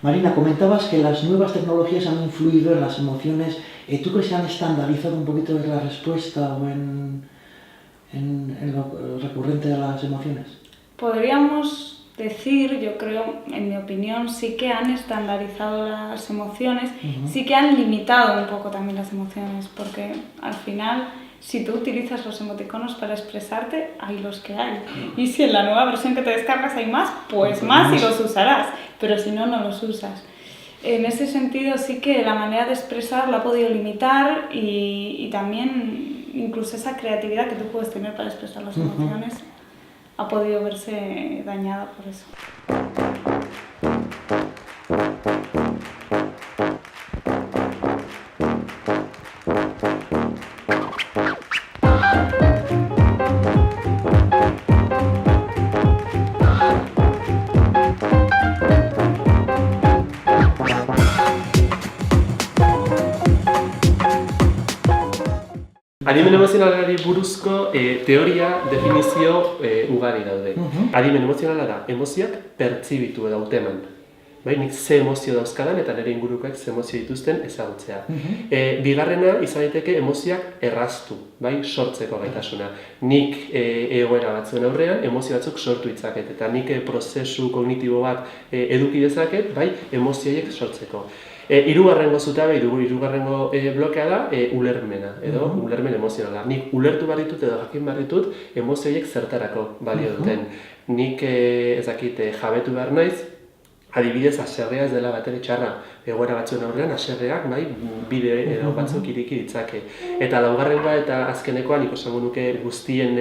Speaker 7: Marina, comentabas que las nuevas tecnologías han influido en las emociones. ¿Tú crees que se han estandarizado un poquito en la respuesta o en lo recurrente de las emociones?
Speaker 24: Podríamos decir, yo creo, en mi opinión, sí que han estandarizado las emociones, sí que han limitado un poco también las emociones, porque al final, si tú utilizas los emoticonos para expresarte, hay los que hay. Y si en la nueva versión que te descargas hay más, pues más y los usarás, pero si no, no los usas. En ese sentido sí que la manera de expresar la ha podido limitar y también incluso esa creatividad que tú puedes tener para expresar las emociones ha podido verse dañada por eso.
Speaker 8: Adimen emozionalari buruzko teoria, definizio ugari daude. Adimen emozionala da, emozioak pertzibitu edo hauteman. Bai, nik ze emozio dauzkadan eta nire ingurukoek ze emozio dituzten ezagutzea. Bigarrena izan daiteke emozioak erraztu, bai, sortzeko gaitasuna. Nik egoera batzuen aurrean emozio batzuk sortu ditzaket eta nik prozesu kognitibo bat eduki dezaket, bai, emozioiek sortzeko. Hirugarrengo zutabe, hirugarrengo blokea da ulermena, edo ulermen emozionala. Nik ulertu behar ditut edo jakin behar ditut emozioiek zertarako balio duten. Nik jabetu behar naiz, adibidez, haserrea ez dela batere txarra. Egoera batzuen aurrean, haserreak bide edo batzuk iriki ditzake. Eta laugarrengoa eta azkenekoa nik esango nuke guztien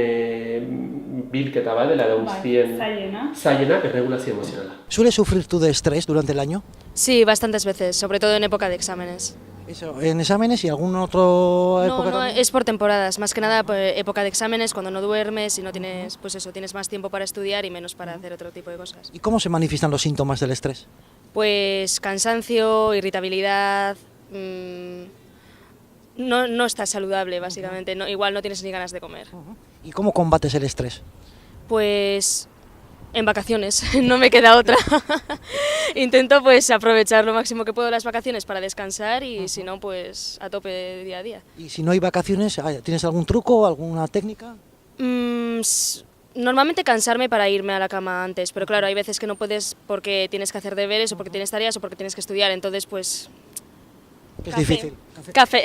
Speaker 8: bilketa badela edo guztien zailena erregulazio emozionala.
Speaker 2: ¿Sueles sufrir tú de estrés durante el año?
Speaker 9: Sí, bastantes veces, sobre todo en época de exámenes.
Speaker 2: ¿En exámenes y algún otro época?
Speaker 9: No, es por temporadas, más que nada por época de exámenes, cuando no duermes y no tienes, pues eso, tienes más tiempo para estudiar y menos para hacer otro tipo de cosas.
Speaker 2: ¿Y cómo se manifiestan los síntomas del estrés?
Speaker 9: Pues cansancio, irritabilidad, no estás saludable básicamente, igual no tienes ni ganas de comer.
Speaker 2: ¿Y cómo combates el estrés?
Speaker 9: Pues en vacaciones, no me queda otra. Intento pues aprovechar lo máximo que puedo las vacaciones para descansar y si no, pues a tope día a día.
Speaker 2: ¿Y si no hay vacaciones, tienes algún truco, alguna técnica?
Speaker 9: Normalmente cansarme para irme a la cama antes, pero claro, hay veces que no puedes porque tienes que hacer deberes o porque tienes tareas o porque tienes que estudiar, entonces pues...
Speaker 2: Es difícil.
Speaker 9: Café.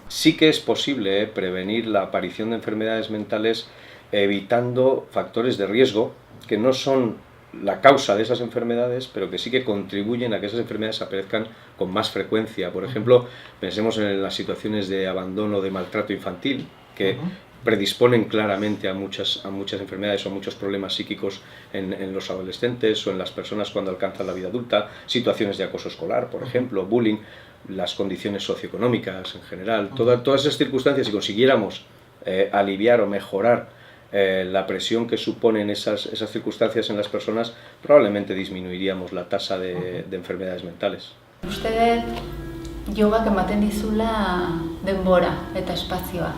Speaker 23: Sí que es posible prevenir la aparición de enfermedades mentales evitando factores de riesgo que no son la causa de esas enfermedades, pero que sí que contribuyen a que esas enfermedades aparezcan con más frecuencia. Por ejemplo, pensemos en las situaciones de abandono o de maltrato infantil, que predisponen claramente a muchas enfermedades o a muchos problemas psíquicos en los adolescentes o en las personas cuando alcanzan la vida adulta, situaciones de acoso escolar, por ejemplo, bullying, las condiciones socioeconómicas en general, todas esas circunstancias, si consiguiéramos aliviar o mejorar la presión que suponen esas circunstancias en las personas, probablemente disminuiríamos la tasa de enfermedades mentales.
Speaker 10: Uste dut yogak ematen dizula denbora eta espazioa.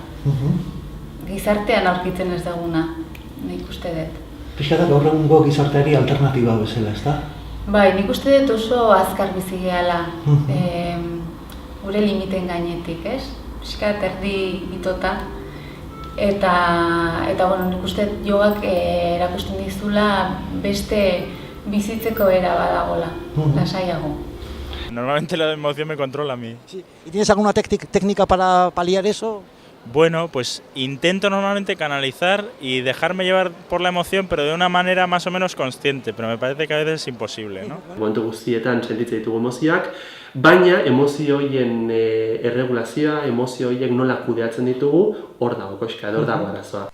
Speaker 10: Gizartean aurkitzen ez daguna, nik uste dut.
Speaker 7: Pixka da gaur egungo gizarteari alternatiba bezala, ezta?
Speaker 10: Bai, nik uste dut oso azkar bizi gehala gure limiten gainetik, ez? Pixka erdi itota. Eta bueno, nik uste jogak erakusten dizula beste bizitzeko era badagola, lasaiago.
Speaker 25: Normalmente la emoción me controla a mí.
Speaker 2: Sí. ¿Y tienes alguna técnica para paliar eso?
Speaker 25: Bueno, pues intento normalmente canalizar y dejarme llevar por la emoción, pero de una manera más o menos consciente, pero me parece que a veces es imposible, ¿no?
Speaker 8: Momentu guztietan sentitzen ditugu emozioak, baina emozio horien erregulazioa, emozio horiek nola kudeatzen ditugu, hor dago koxka, hor dago arazoa.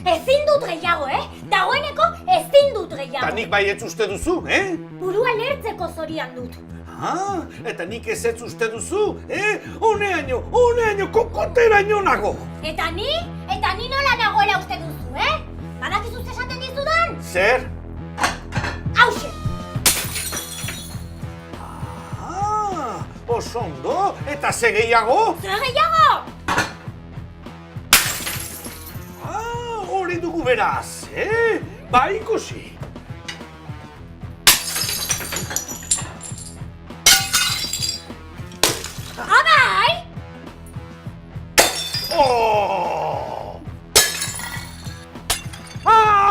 Speaker 11: Ezin dut gehiago, Dagoeneko ezin dut gehiago.
Speaker 26: Ta nik baietz uste duzu,
Speaker 11: Burua lertzeko zorian dut.
Speaker 12: Eta nik ez uste duzu, Uneaino, kokoteraino nago.
Speaker 11: Eta ni nola nagoela uste duzu, Badakizu esaten dizudan?
Speaker 12: Zer?
Speaker 11: Hauxe!
Speaker 12: Oso ondo, eta ze gehiago?
Speaker 11: Zer gehiago?
Speaker 12: Hori dugu beraz, Ba ikusi.
Speaker 11: Abai!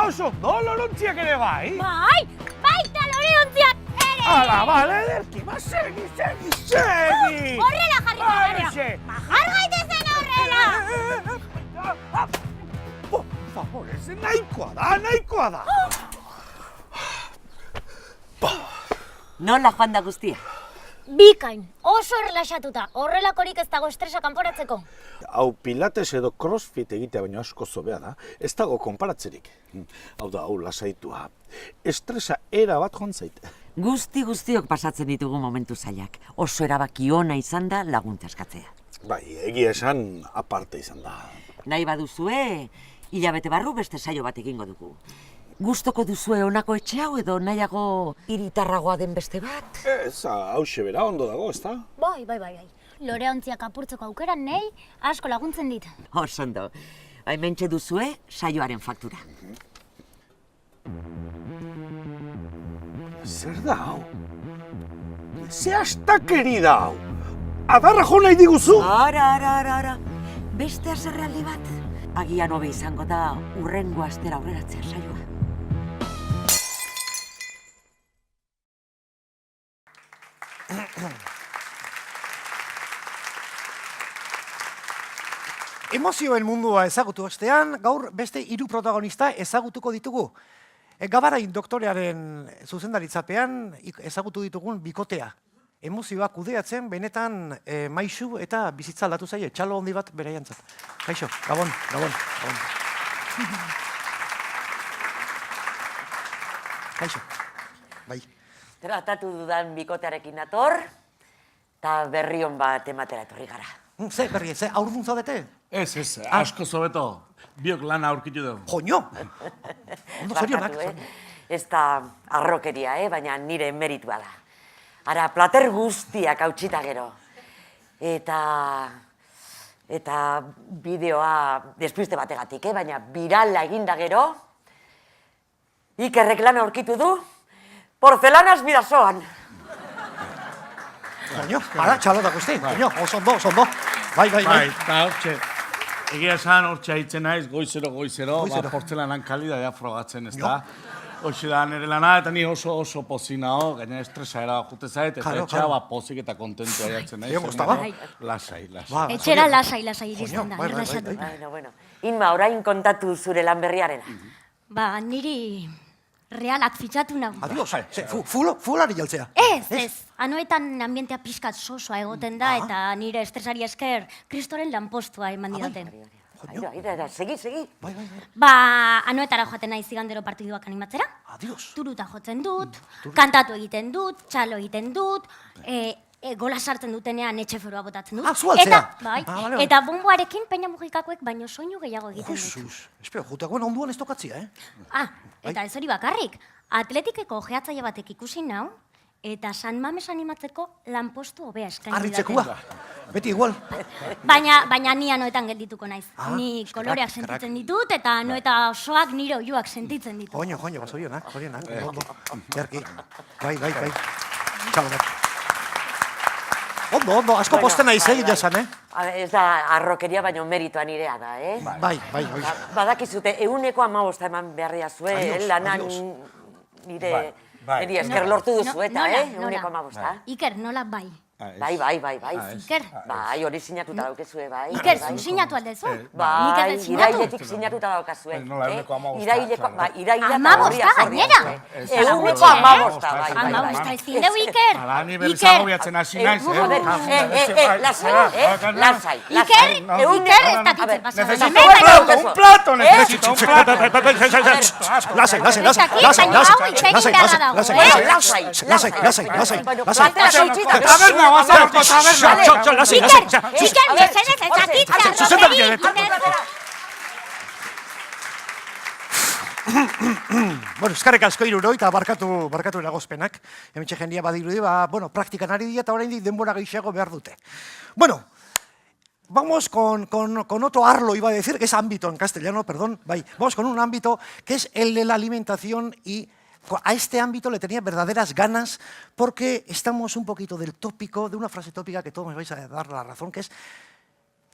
Speaker 12: Oso ondo, lorontziak ere bai.
Speaker 11: Bai, baita loreontziak ere!
Speaker 12: Hala, bale, ederki, segi!
Speaker 11: Horrela jarri gara! Jar gaitezen horrela!
Speaker 12: Por favor, ez nahikoa da!
Speaker 17: Nola joan da guztia?
Speaker 11: Bikain, oso erlaxatuta, horrelakorik ez dago estresa kanporatzeko.
Speaker 12: Hau pilates edo crossfit egitea baino asko zobea da, ez dago konparatzerik. Hau da, hau lasaitua. Estresa era bat joan zaite.
Speaker 17: Guztiok pasatzen ditugu momentu zailak. Oso erabaki ona izan da laguntza eskatzea.
Speaker 12: Bai, egia esan aparte izan da.
Speaker 17: Nahi baduzue, hilabete barru beste saio bat egingo dugu. Gustoko duzue honako etxe hau edo nahiago hiritarragoa den beste bat?
Speaker 12: Ez, hauxe bera ondo dago, ezta?
Speaker 11: Bai. Loreontziak apurtzeko aukeran nahi asko laguntzen dit.
Speaker 17: Oso ondo. Hementxe duzue saioaren faktura.
Speaker 12: Zer da hau? Ze astakeri da hau? Adarra jo nahi diguzu?
Speaker 17: Ara. Beste haserrealdi bat. Agian hobe izango da hurrengo astera aurreratzea saioa.
Speaker 2: Emozioen mundua ezagutu ostean, gaur beste 3 protagonista ezagutuko ditugu. Gabarain doktorearen zuzendaritzapean ezagutu ditugun bikotea. Emozioak kudeatzen benetan maisu eta bizitza aldatu zaie, txalo handi bat beraiantzat. Kaixo, Gabon. Kaixo, bai.
Speaker 17: Tratatu dudan bikotearekin nator, eta berri hon bat ematera etorri gara.
Speaker 2: Ze berri, ze aurrun zaudete?
Speaker 13: Ez, asko zobeto. Biok lana aurkitu dugu.
Speaker 2: Joño! Ondo zorionak.
Speaker 17: Ez da arrokeria, baina nire meritua da. Ara, plater guztiak hautsita gero. Eta bideoa despiste bategatik, baina birala eginda gero, Ikerrek lana aurkitu du, porcelanas bidasoan.
Speaker 2: Joño, ara, txalota guzti. Joño, oso ondo. Bai.
Speaker 13: Eta hortxe, egia esan hortxe haitzen naiz, goizero, portzelanan kalidadea frogatzen, ez da? Hoxe da nire lana, eta ni oso pozinao, gaina estresa era jute zait, eta etxea pozik eta kontentu aiatzen naiz. Lasai.
Speaker 11: Etxera lasai iristen da, erlaxatu.
Speaker 17: Bueno. Inma, orain kontatu zure lan berriarena.
Speaker 11: Ba, niri realak fitxatu nahu.
Speaker 2: Adios, fulari jaltzea.
Speaker 11: Ez. Anoetan ambientea pixkat sosoa egoten da, eta nire estresari esker kristoren lanpostua eman didaten.
Speaker 17: Segi.
Speaker 11: Ba, anoetara joaten naiz igandero partiduak animatzera.
Speaker 2: Adios.
Speaker 11: Turuta jotzen dut, kantatu egiten dut, txalo egiten dut, gola sartzen dutenean etxeferoa botatzen dut.
Speaker 2: Zualtzea.
Speaker 11: Eta bomboarekin peina mugikakoek baino soinu gehiago egiten dut.
Speaker 2: Jesus, espero, juteagoen onduan ez tokatzia,
Speaker 11: Eta ez hori bakarrik, atletikeko gehatzaile batek ikusi nau, eta San Mames animatzeko lanpostu hobea eskaini didaten.
Speaker 2: Arritzekua, beti igual.
Speaker 11: Baina ni anoetan geldituko naiz. Ni koloreak sentitzen ditut, eta anoeta osoak nire oiuak sentitzen ditut.
Speaker 2: Joño, zorionak. Jarki. Bai. Txalonak. Ondo, asko posten naiz, jasan,
Speaker 17: Ez da arrokeria, baino meritoa nirea da,
Speaker 2: Bai.
Speaker 17: Badakizute, 115 eman beharria zuen, lanan nire esker lortu duzu eta, 115.
Speaker 11: Iker, nola bai.
Speaker 17: Bai.
Speaker 11: Iker.
Speaker 17: Bai, hori sinatuta daukezue, bai.
Speaker 11: Iker, zu sinatu aldezu?
Speaker 17: Bai, irailetik sinatuta daukazue. Iraileko, bai, irailea eta
Speaker 11: Amabosta gainera.
Speaker 17: Eguneko amabosta, bai.
Speaker 11: Amabosta ezin deu, Iker.
Speaker 13: Hala, ni berriz agobiatzen hasi naiz,
Speaker 17: Lasai.
Speaker 11: Iker, ez dakitzen pasa.
Speaker 13: Necesito un plato, necesito un plato.
Speaker 2: Lasai.
Speaker 13: Taberna, vas a por taberna.
Speaker 11: Iker, mesedez, ez dakitzen.
Speaker 2: Bueno, eskarrik asko hiruroi eta barkatu eragozpenak. Hementxe jendia badirudi, bueno, praktikan ari dira eta oraindik denbora gehiago behar dute. Bueno, vamos con otro arlo, iba a decir, que es ámbito en castellano, perdón. Vamos con un ámbito que es el de la alimentación y a este ámbito le tenía verdaderas ganas porque estamos un poquito del tópico, de una frase tópica que todos me vais a dar la razón, que es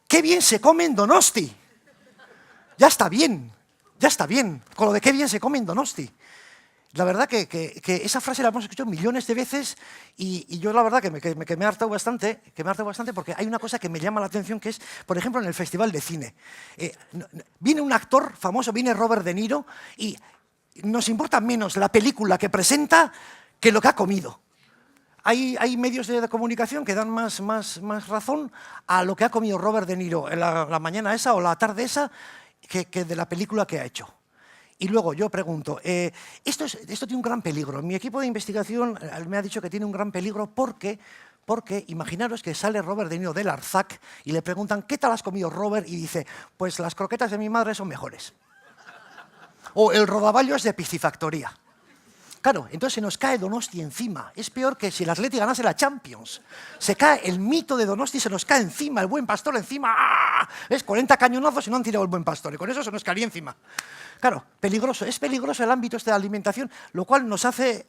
Speaker 2: ¡qué bien se come en Donosti! Ya está bien, con lo de qué bien se come en Donosti. La verdad que esa frase la hemos escuchado millones de veces y yo la verdad que me he hartado bastante, porque hay una cosa que me llama la atención que es, por ejemplo, en el Festival de Cine. Viene un actor famoso, viene Robert De Niro y nos importa menos la película que presenta que lo que ha comido. Hay medios de comunicación que dan más razón a lo que ha comido Robert De Niro en la mañana esa o la tarde esa que de la película que ha hecho. Y luego yo pregunto, esto tiene un gran peligro. Mi equipo de investigación me ha dicho que tiene un gran peligro porque imaginaros que sale Robert De Niro del Arzac y le preguntan ¿qué tal has comido, Robert? Y dice, pues las croquetas de mi madre son mejores. O el rodaballo es de piscifactoría. Claro, entonces se nos cae Donosti encima. Es peor que si el Atleti ganase la Champions. Se cae el mito de Donosti, se nos cae encima, el buen pastor encima. ¡Ah! Es 40 cañonazos y no han tirado el buen pastor. Y con eso se nos caería encima. Claro, peligroso. Es peligroso el ámbito este de alimentación, lo cual nos hace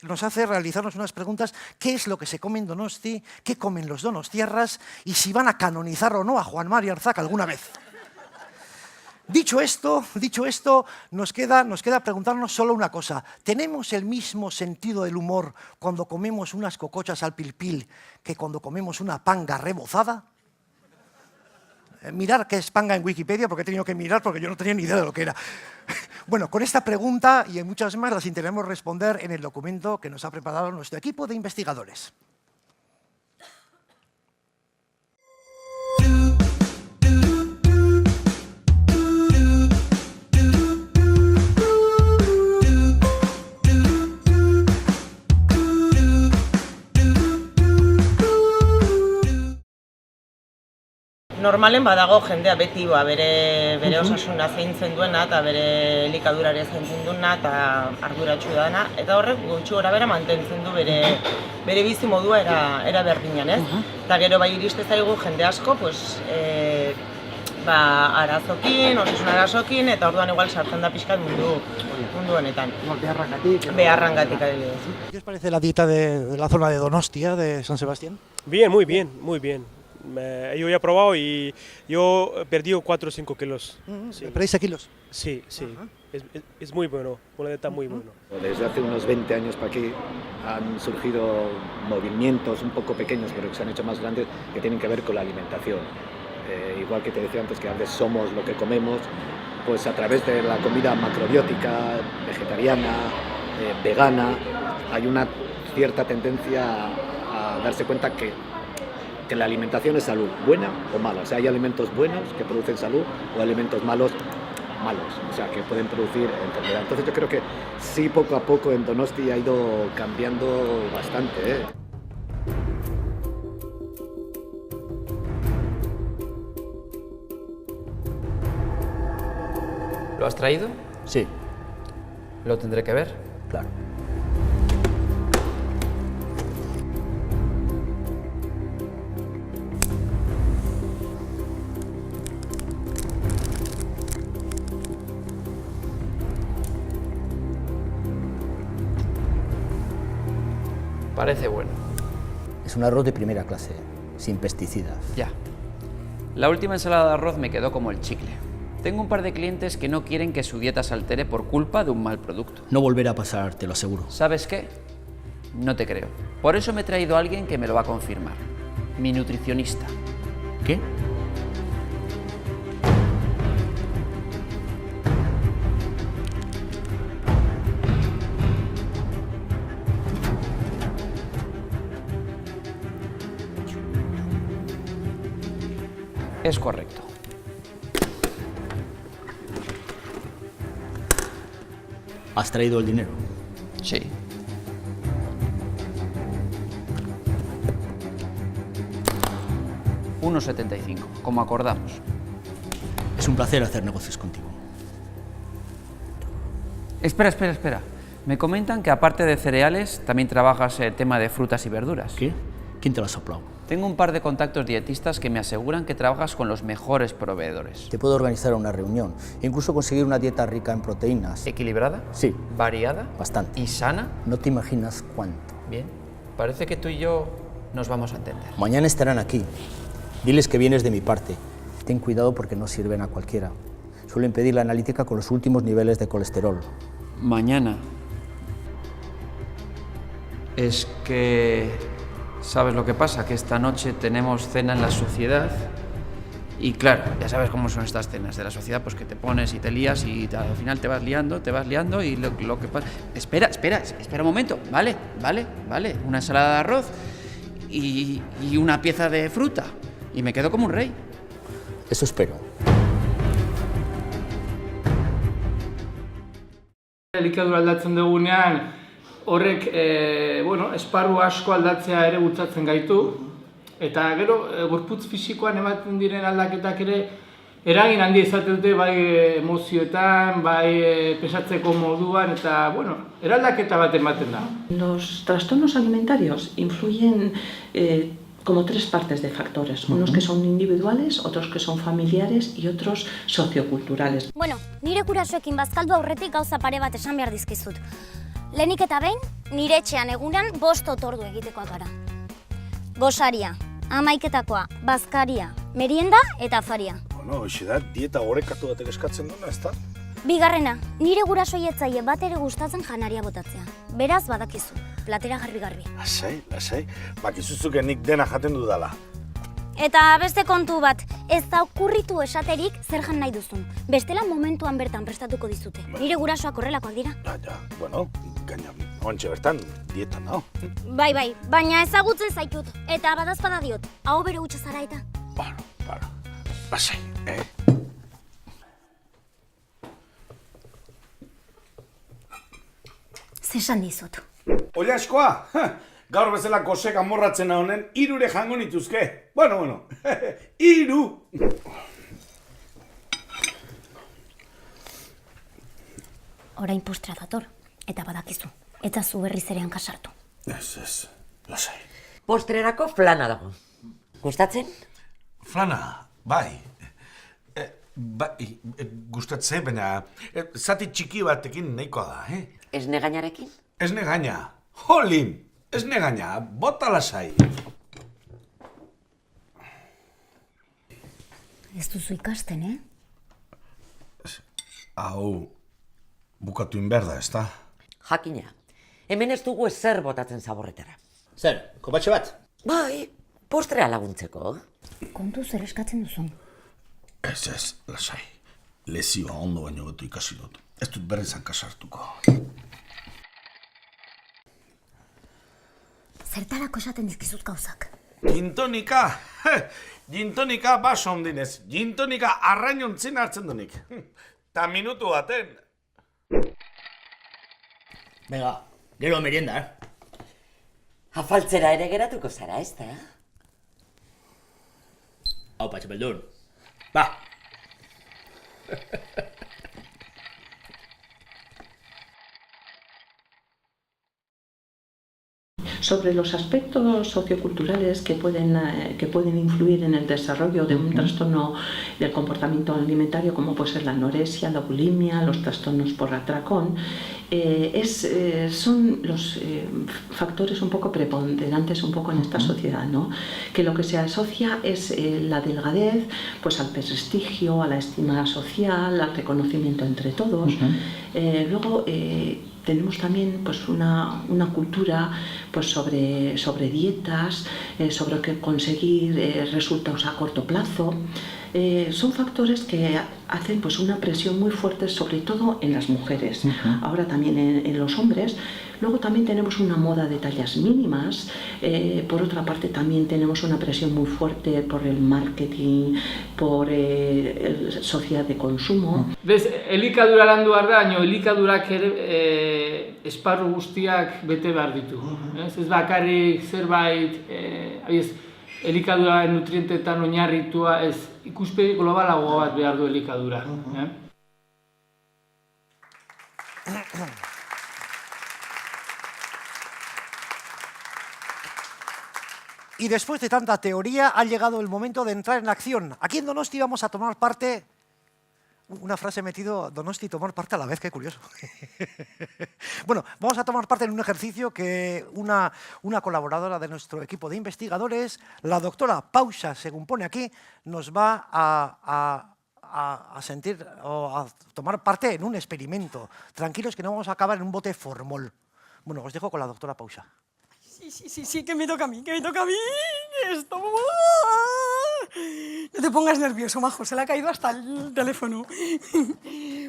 Speaker 2: realizarnos unas preguntas. ¿Qué es lo que se come en Donosti? ¿Qué comen los donostiarras? Y si van a canonizar o no a Juan Mari Arzac alguna vez. Dicho esto, nos queda preguntarnos solo una cosa. ¿Tenemos el mismo sentido del humor cuando comemos unas cocochas al pilpil que cuando comemos una panga rebozada? Mirar qué es panga en Wikipedia, porque he tenido que mirar porque yo no tenía ni idea de lo que era. Bueno, con esta pregunta y en muchas más las intentaremos responder en el documento que nos ha preparado nuestro equipo de investigadores.
Speaker 14: Normalen badago jendea beti bere osasuna zaintzen duena eta bere elikadurari zaintzen duena eta arduratsu dana eta horrek gutxi gorabehera mantentzen du bere bizi modua era berdinean, ez? Eta gero bai iriste zaigu jende asko, arazokin, osasun arazokin eta orduan igual sartzen da pixkat mundu honetan. Beharrangatik adibidez.
Speaker 2: ¿Qué os parece la dieta de la zona de Donostia, de San Sebastián?
Speaker 15: Bien, muy bien. Yo ya he probado y yo he perdido 4 o 5 kilos.
Speaker 2: Sí. ¿Perdiste kilos?
Speaker 15: Sí. Es muy bueno, una dieta muy buena.
Speaker 16: Desde hace unos 20 años para aquí han surgido movimientos un poco pequeños, pero que se han hecho más grandes, que tienen que ver con la alimentación. Igual que te decía antes que a veces somos lo que comemos, pues a través de la comida macrobiótica, vegetariana, vegana, hay una cierta tendencia a darse cuenta que la alimentación es salud, buena o mala. O sea, hay alimentos buenos que producen salud o alimentos malos, o sea, que pueden producir enfermedad. Entonces yo creo que sí, poco a poco en Donosti ha ido cambiando bastante,
Speaker 6: ¿Lo has traído?
Speaker 16: Sí.
Speaker 6: ¿Lo tendré que ver?
Speaker 16: Claro.
Speaker 6: Parece bueno.
Speaker 18: Es un arroz de primera clase, sin pesticidas.
Speaker 6: Ya. La última ensalada de arroz me quedó como el chicle. Tengo un par de clientes que no quieren que su dieta se altere por culpa de un mal producto.
Speaker 18: No volverá a pasar, te lo aseguro.
Speaker 6: ¿Sabes qué? No te creo. Por eso me he traído a alguien que me lo va a confirmar. mi nutricionista.
Speaker 18: ¿Qué?
Speaker 6: Es correcto.
Speaker 18: ¿Has traído el dinero?
Speaker 6: Sí. $1,75, como acordamos.
Speaker 18: Es un placer hacer negocios contigo.
Speaker 6: Espera. Me comentan que aparte de cereales, también trabajas el tema de frutas y verduras.
Speaker 18: ¿Qué? ¿Quién te lo ha soplado?
Speaker 6: Tengo un par de contactos dietistas que me aseguran que trabajas con los mejores proveedores.
Speaker 18: Te puedo organizar una reunión, incluso conseguir una dieta rica en proteínas.
Speaker 6: ¿Equilibrada?
Speaker 18: Sí.
Speaker 6: ¿Variada?
Speaker 18: Bastante.
Speaker 6: ¿Y sana?
Speaker 18: No te imaginas cuánto.
Speaker 6: Bien. Parece que tú y yo nos vamos a entender.
Speaker 18: Mañana estarán aquí. Diles que vienes de mi parte. Ten cuidado porque no sirven a cualquiera. Suelen pedir la analítica con los últimos niveles de colesterol.
Speaker 6: Mañana. Es que... ¿Sabes lo que pasa? Que esta noche tenemos cena en la sociedad y claro, ya sabes cómo son estas cenas de la sociedad, pues que te pones y te lías y al final te vas liando y lo que pasa... Espera un momento, vale, una ensalada de arroz y una pieza de fruta y me quedo como un rey.
Speaker 18: Eso espero.
Speaker 1: Elikadura aldatzen dugunean, horrek, esparru asko aldatzea ere bultzatzen gaitu, eta gero, gorputz fisikoan ematen diren aldaketak ere eragin handia izaten dute bai emozioetan, bai pesatzeko moduan, eta, eraldaketa bat ematen da.
Speaker 5: Los trastornos alimentarios influyen como tres partes de factores, unos que son individuales, otros que son familiares y otros socioculturales.
Speaker 11: Bueno, nire gurasoekin bazkaldu aurretik gauza pare bat esan behar dizkizut. Lehenik eta behin, nire etxean egunan 5 otordu egitekoak gara. Gosaria, amaiketakoa, bazkaria, merienda eta afaria.
Speaker 12: Bueno, hoxe da, dieta orekatu batek eskatzen duena, ez da?
Speaker 11: Bigarrena, nire gurasoei ez zaie bat ere gustatzen janaria botatzea. Beraz, badakizu, platera garbi-garbi.
Speaker 12: Lasai, bakizuzuke nik dena jaten dudala.
Speaker 11: Eta beste kontu bat, ez da okurritu esaterik zer jan nahi duzun. Bestela momentuan bertan prestatuko dizute. Nire gurasoak horrelakoak dira.
Speaker 12: Ja, gaina, ontxe bertan, dietan nao.
Speaker 11: Bai, baina ezagutzen zaitut. Eta badazpada diot, hau bere hutsa zara eta.
Speaker 12: Lasai,
Speaker 11: Zesan dizut.
Speaker 12: Oilaskoa! Gaur bezala gozek amorratzen honen, 3 jango nituzke. Bueno, 3!
Speaker 11: Orain postra dator, eta badakizu. Eta zu berriz erean kasartu.
Speaker 12: Ez, lasai.
Speaker 17: Postrerako flana dago. Gustatzen?
Speaker 12: Flana, bai. Gustatzen, baina zati txiki batekin nahikoa da,
Speaker 17: Esne gainarekin?
Speaker 12: Esne gaina. Jolin! Esne gaina, bota lasai.
Speaker 11: Ez duzu ikasten,
Speaker 12: Hau, bukatu inberda, ez da?
Speaker 17: Jakina. Hemen ez dugu ezer botatzen zaborretara.
Speaker 18: Zer, kopatxo bat?
Speaker 17: Bai, postrea laguntzeko.
Speaker 11: Kontu zer eskatzen duzun.
Speaker 12: Ez, lasai. Lezioa ondo baino betu ikasi dut. Ez dut berrizan kasartuko.
Speaker 11: Zertarako esaten dizkizut gauzak.
Speaker 12: Gintonika! Gintonika baso ondinez. Gintonika arrainontzin hartzen dunik. Ta minutu baten.
Speaker 18: Venga, gero merienda,
Speaker 17: Afaltzera ere geratuko zara, ez da?
Speaker 18: Hau, patxapeldun. Ba!
Speaker 5: Sobre los aspectos socioculturales que pueden influir en el desarrollo de un trastorno del comportamiento alimentario, como puede ser la anorexia, la bulimia, los trastornos por atracón, son los factores un poco preponderantes un poco en esta sociedad, ¿no? Que lo que se asocia es la delgadez, pues al prestigio, a la estima social, al reconocimiento entre todos. Luego tenemos también pues una cultura pues sobre dietas, sobre qué conseguir resultados a corto plazo. Son factores que hacen pues una presión muy fuerte, sobre todo en las mujeres, ahora también en los hombres. Luego también tenemos una moda de tallas mínimas, por otra parte también tenemos una presión muy fuerte por el marketing, por sociedad de consumo.
Speaker 1: Bez, elikadura landu behar da, baina elikadurak ere esparru guztiak bete behar ditu. Ez bakarrik zerbait, elikadura nutrienteetan oinarritua, ez ikuspegi globalago bat behar du elikadura.
Speaker 2: Y después de tanta teoría ha llegado el momento de entrar en acción. Aquí en Donosti vamos a tomar parte... Una frase metido Donosti, tomar parte a la vez, qué curioso. Bueno, vamos a tomar parte en un ejercicio que una colaboradora de nuestro equipo de investigadores, la doctora Pausa, según pone aquí, nos va a sentir o a tomar parte en un experimento. Tranquilos que no vamos a acabar en un bote formol. Bueno, os dejo con la doctora Pausa.
Speaker 3: Sí, que me toca a mí, Esto... No te pongas nervioso, majo, se le ha caído hasta el teléfono.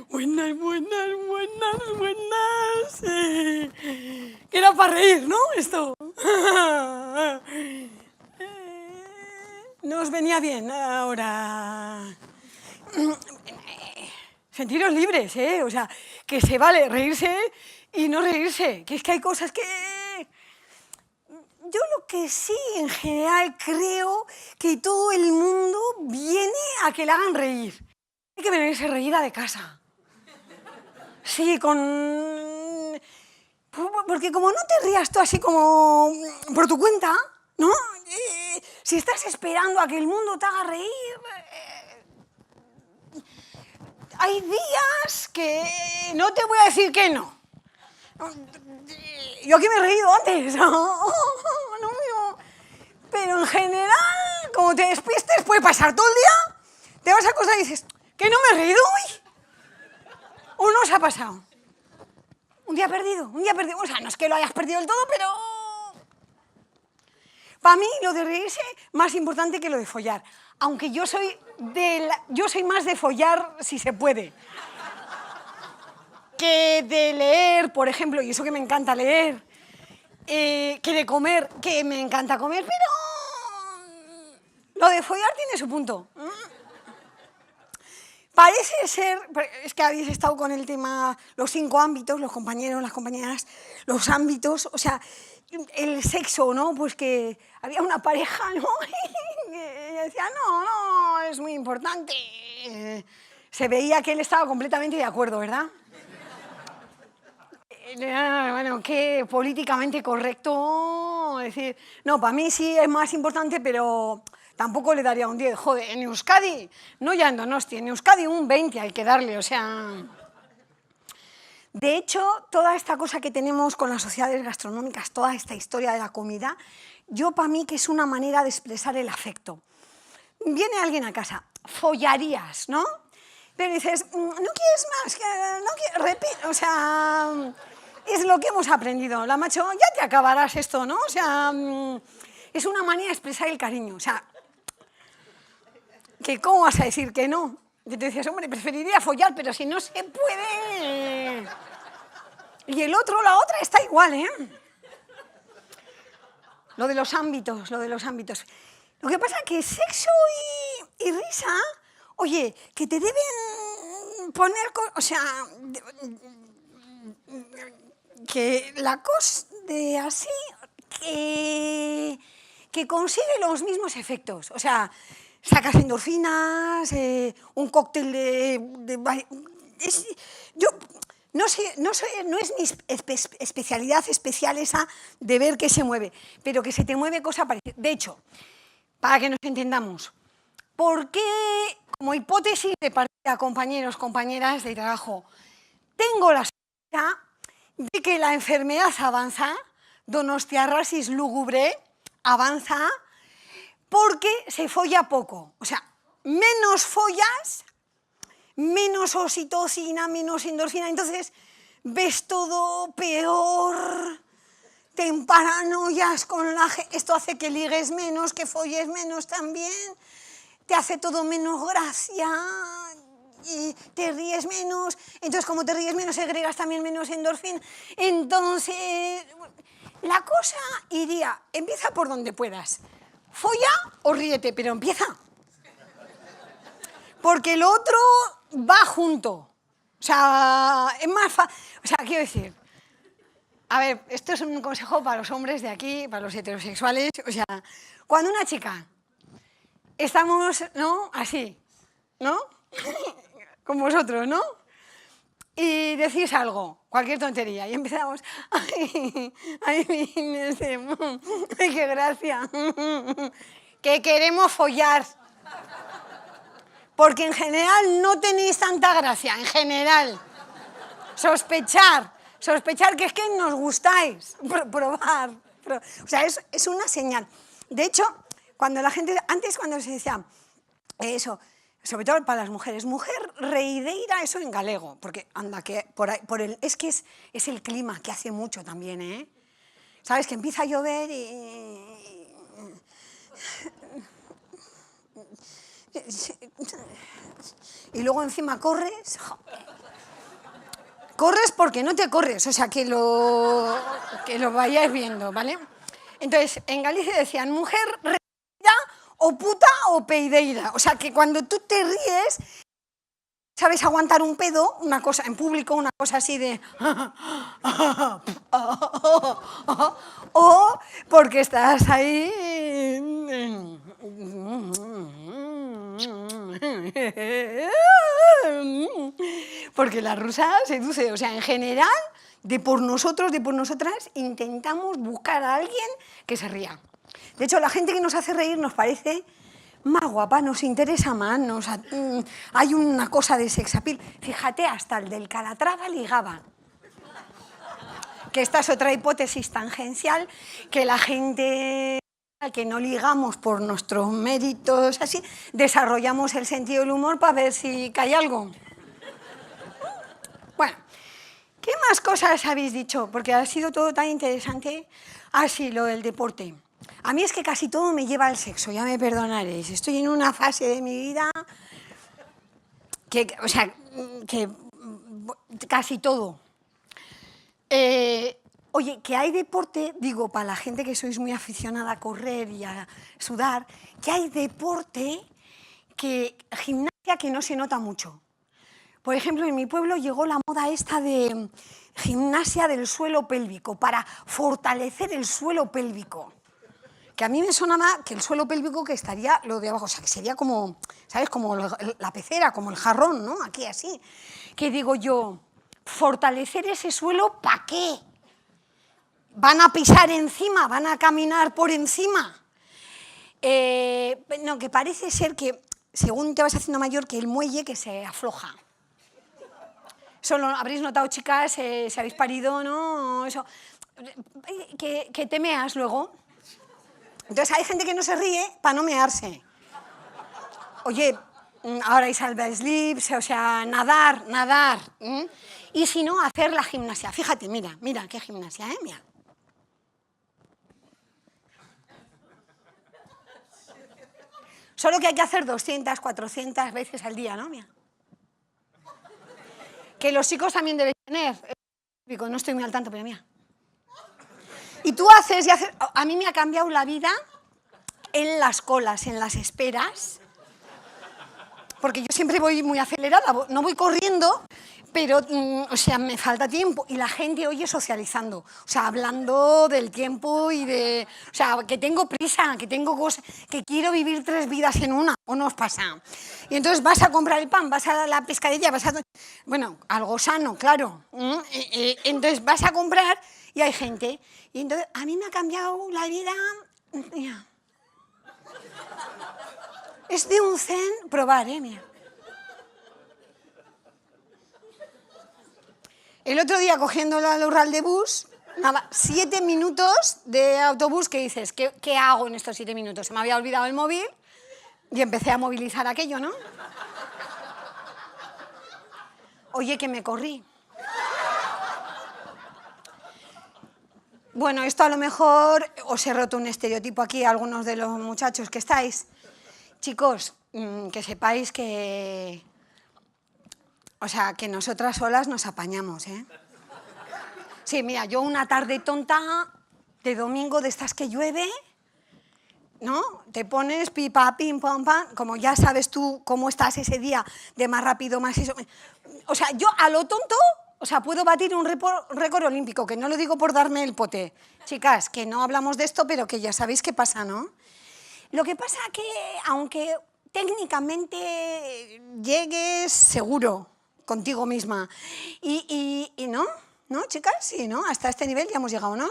Speaker 3: Buenas. Que era para reír, ¿no? Esto. No os venía bien ahora. Sentiros libres, ¿eh? O sea, que se vale reírse y no reírse. Que es que hay cosas que... Yo lo que sí, en general, creo que todo el mundo viene a que le hagan reír. Hay que venirse reída de casa. Sí, porque como no te rías tú así como por tu cuenta, ¿no? Si estás esperando a que el mundo te haga reír... hay días que no te voy a decir que no. Yo aquí me he reído antes, pero en general, como te despistes, puede pasar todo el día, te vas a acostar y dices, ¿que no me he reído hoy? ¿O no os ha pasado? Un día perdido, o sea, no es que lo hayas perdido del todo, pero... Para mí, lo de reírse, más importante que lo de follar, aunque yo soy más de follar si se puede. Que de leer, por ejemplo, y eso que me encanta leer, que de comer, que me encanta comer, pero lo de follar tiene su punto. Parece ser, es que habéis estado con el tema, los 5 ámbitos, los compañeros, las compañeras, los ámbitos, o sea, el sexo, ¿no? Pues que había una pareja, ¿no? Y decía, no, es muy importante. Se veía que él estaba completamente de acuerdo, ¿verdad? Bueno, qué políticamente correcto decir, no, para mí sí es más importante, pero tampoco le daría un 10. Joder, en Euskadi, no ya en Donosti, en Euskadi un 20 hay que darle, o sea... De hecho, toda esta cosa que tenemos con las sociedades gastronómicas, toda esta historia de la comida, yo para mí que es una manera de expresar el afecto. Viene alguien a casa, follarías, ¿no? Pero dices, ¿no quieres más? No quieres, repite, o sea... Es lo que hemos aprendido. La macho, ya te acabarás esto, ¿no? O sea, es una manera de expresar el cariño. O sea, que ¿cómo vas a decir que no? Y te decías, hombre, preferiría follar, pero si no se puede. Y el otro, la otra, está igual, ¿eh? Lo de los ámbitos. Lo que pasa es que sexo y risa, oye, que te deben poner... O sea... que la cosa de así, que consigue los mismos efectos. O sea, sacas endorfinas, un cóctel yo no es mi especialidad especial esa de ver qué se mueve, pero que se te mueve cosa parecida. De hecho, para que nos entendamos, ¿por qué, como hipótesis de partida, compañeros, compañeras de trabajo, tengo la sospecha de que la enfermedad avanza, donostiarrasis lúgubre, avanza porque se folla poco. O sea, menos follas, menos oxitocina, menos endorfina, entonces ves todo peor, ten paranoias con la gente. Esto hace que ligues menos, que folles menos también. Te hace todo menos gracia y te ríes menos. Entonces, como te ríes menos, segregas también menos endorfina. Entonces, la cosa iría, empieza por donde puedas. Folla o ríete, pero empieza. Porque lo otro va junto. O sea, es más fácil. O sea, quiero decir, a ver, esto es un consejo para los hombres de aquí, para los heterosexuales. O sea, cuando una chica, estamos, ¿no? Así, ¿no? Con vosotros, ¿no? Y decís algo, cualquier tontería, y empezamos, ay, qué gracia, que queremos follar. Porque en general no tenéis tanta gracia, en general. Sospechar que es que nos gustáis, probar. O sea, es una señal. De hecho, cuando la gente, antes cuando se decía eso, sobre todo para las mujeres, mujer reideira, eso en galego, porque anda, que es que es el clima que hace mucho también, ¿eh? ¿Sabes? Que empieza a llover y luego encima corres. Corres porque no te corres, o sea, que lo vayáis viendo, ¿vale? Entonces, en Galicia decían mujer reideira o puta o peideira. O sea, que cuando tú te ríes, sabes aguantar un pedo, una cosa en público, una cosa así de... o porque estás ahí... Porque la rusa seduce. O sea, en general, de por nosotros, de por nosotras, intentamos buscar a alguien que se ría. De hecho, la gente que nos hace reír nos parece más guapa, nos interesa más, hay una cosa de sex appeal. Fíjate, hasta el del Calatrava ligaba. Que esta es otra hipótesis tangencial, que la gente que no ligamos por nuestros méritos, así, desarrollamos el sentido del humor para ver si cae algo. Bueno, ¿qué más cosas habéis dicho? Porque ha sido todo tan interesante. Ah, sí, lo del deporte. A mí es que casi todo me lleva al sexo, ya me perdonaréis. Estoy en una fase de mi vida que casi todo. Oye, que hay deporte, digo, para la gente que sois muy aficionada a correr y a sudar, que hay deporte, gimnasia que no se nota mucho. Por ejemplo, en mi pueblo llegó la moda esta de gimnasia del suelo pélvico, para fortalecer el suelo pélvico. Que a mí me sonaba que el suelo pélvico que estaría lo de abajo, o sea, que sería como, ¿sabes? Como la pecera, como el jarrón, ¿no? Aquí así. Que digo yo, fortalecer ese suelo, ¿para qué? ¿Van a pisar encima? ¿Van a caminar por encima? No, que parece ser que, según te vas haciendo mayor, que el muelle que se afloja. Eso lo habréis notado, chicas, si habéis parido, ¿no? Eso. Que te meas luego. Entonces hay gente que no se ríe para no mearse. Oye, ahora hay salva slips, o sea, nadar. Y si no, hacer la gimnasia. Fíjate, mira qué gimnasia, ¿eh? Mira. Solo que hay que hacer 200, 400 veces al día, ¿no? Mira. Que los chicos también deben tener. No estoy muy al tanto, pero mira. Y tú haces y haces... A mí me ha cambiado la vida en las colas, en las esperas. Porque yo siempre voy muy acelerada, no voy corriendo, pero, o sea, me falta tiempo. Y la gente oye socializando, o sea, hablando del tiempo y de... O sea, que tengo prisa, que tengo cosas, que quiero vivir 3 vidas en una, ¿o no os pasa? Y entonces vas a comprar el pan, vas a la pescadería, bueno, algo sano, claro. Entonces vas a comprar y hay gente. Y entonces a mí me ha cambiado la vida... Mira. Es de un zen probar, mira. El otro día cogiendo la Urral de bus, nada, 7 minutos de autobús que dices, ¿qué hago en estos 7 minutos? Se me había olvidado el móvil y empecé a movilizar aquello, ¿no? Oye, que me corrí. Bueno, esto a lo mejor os he roto un estereotipo aquí a algunos de los muchachos que estáis. Chicos, que sepáis que... O sea, que nosotras solas nos apañamos, ¿eh? Sí, mira, yo una tarde tonta de domingo de estas que llueve, ¿no? Te pones pipa, pim, pam, pam, como ya sabes tú cómo estás ese día de más rápido, más eso. O sea, yo a lo tonto, o sea, puedo batir un récord olímpico, que no lo digo por darme el pote. Chicas, que no hablamos de esto, pero que ya sabéis qué pasa, ¿no? Lo que pasa que, aunque técnicamente llegues seguro contigo misma, y no, ¿no, chicas? Sí, ¿no? Hasta este nivel ya hemos llegado, ¿no?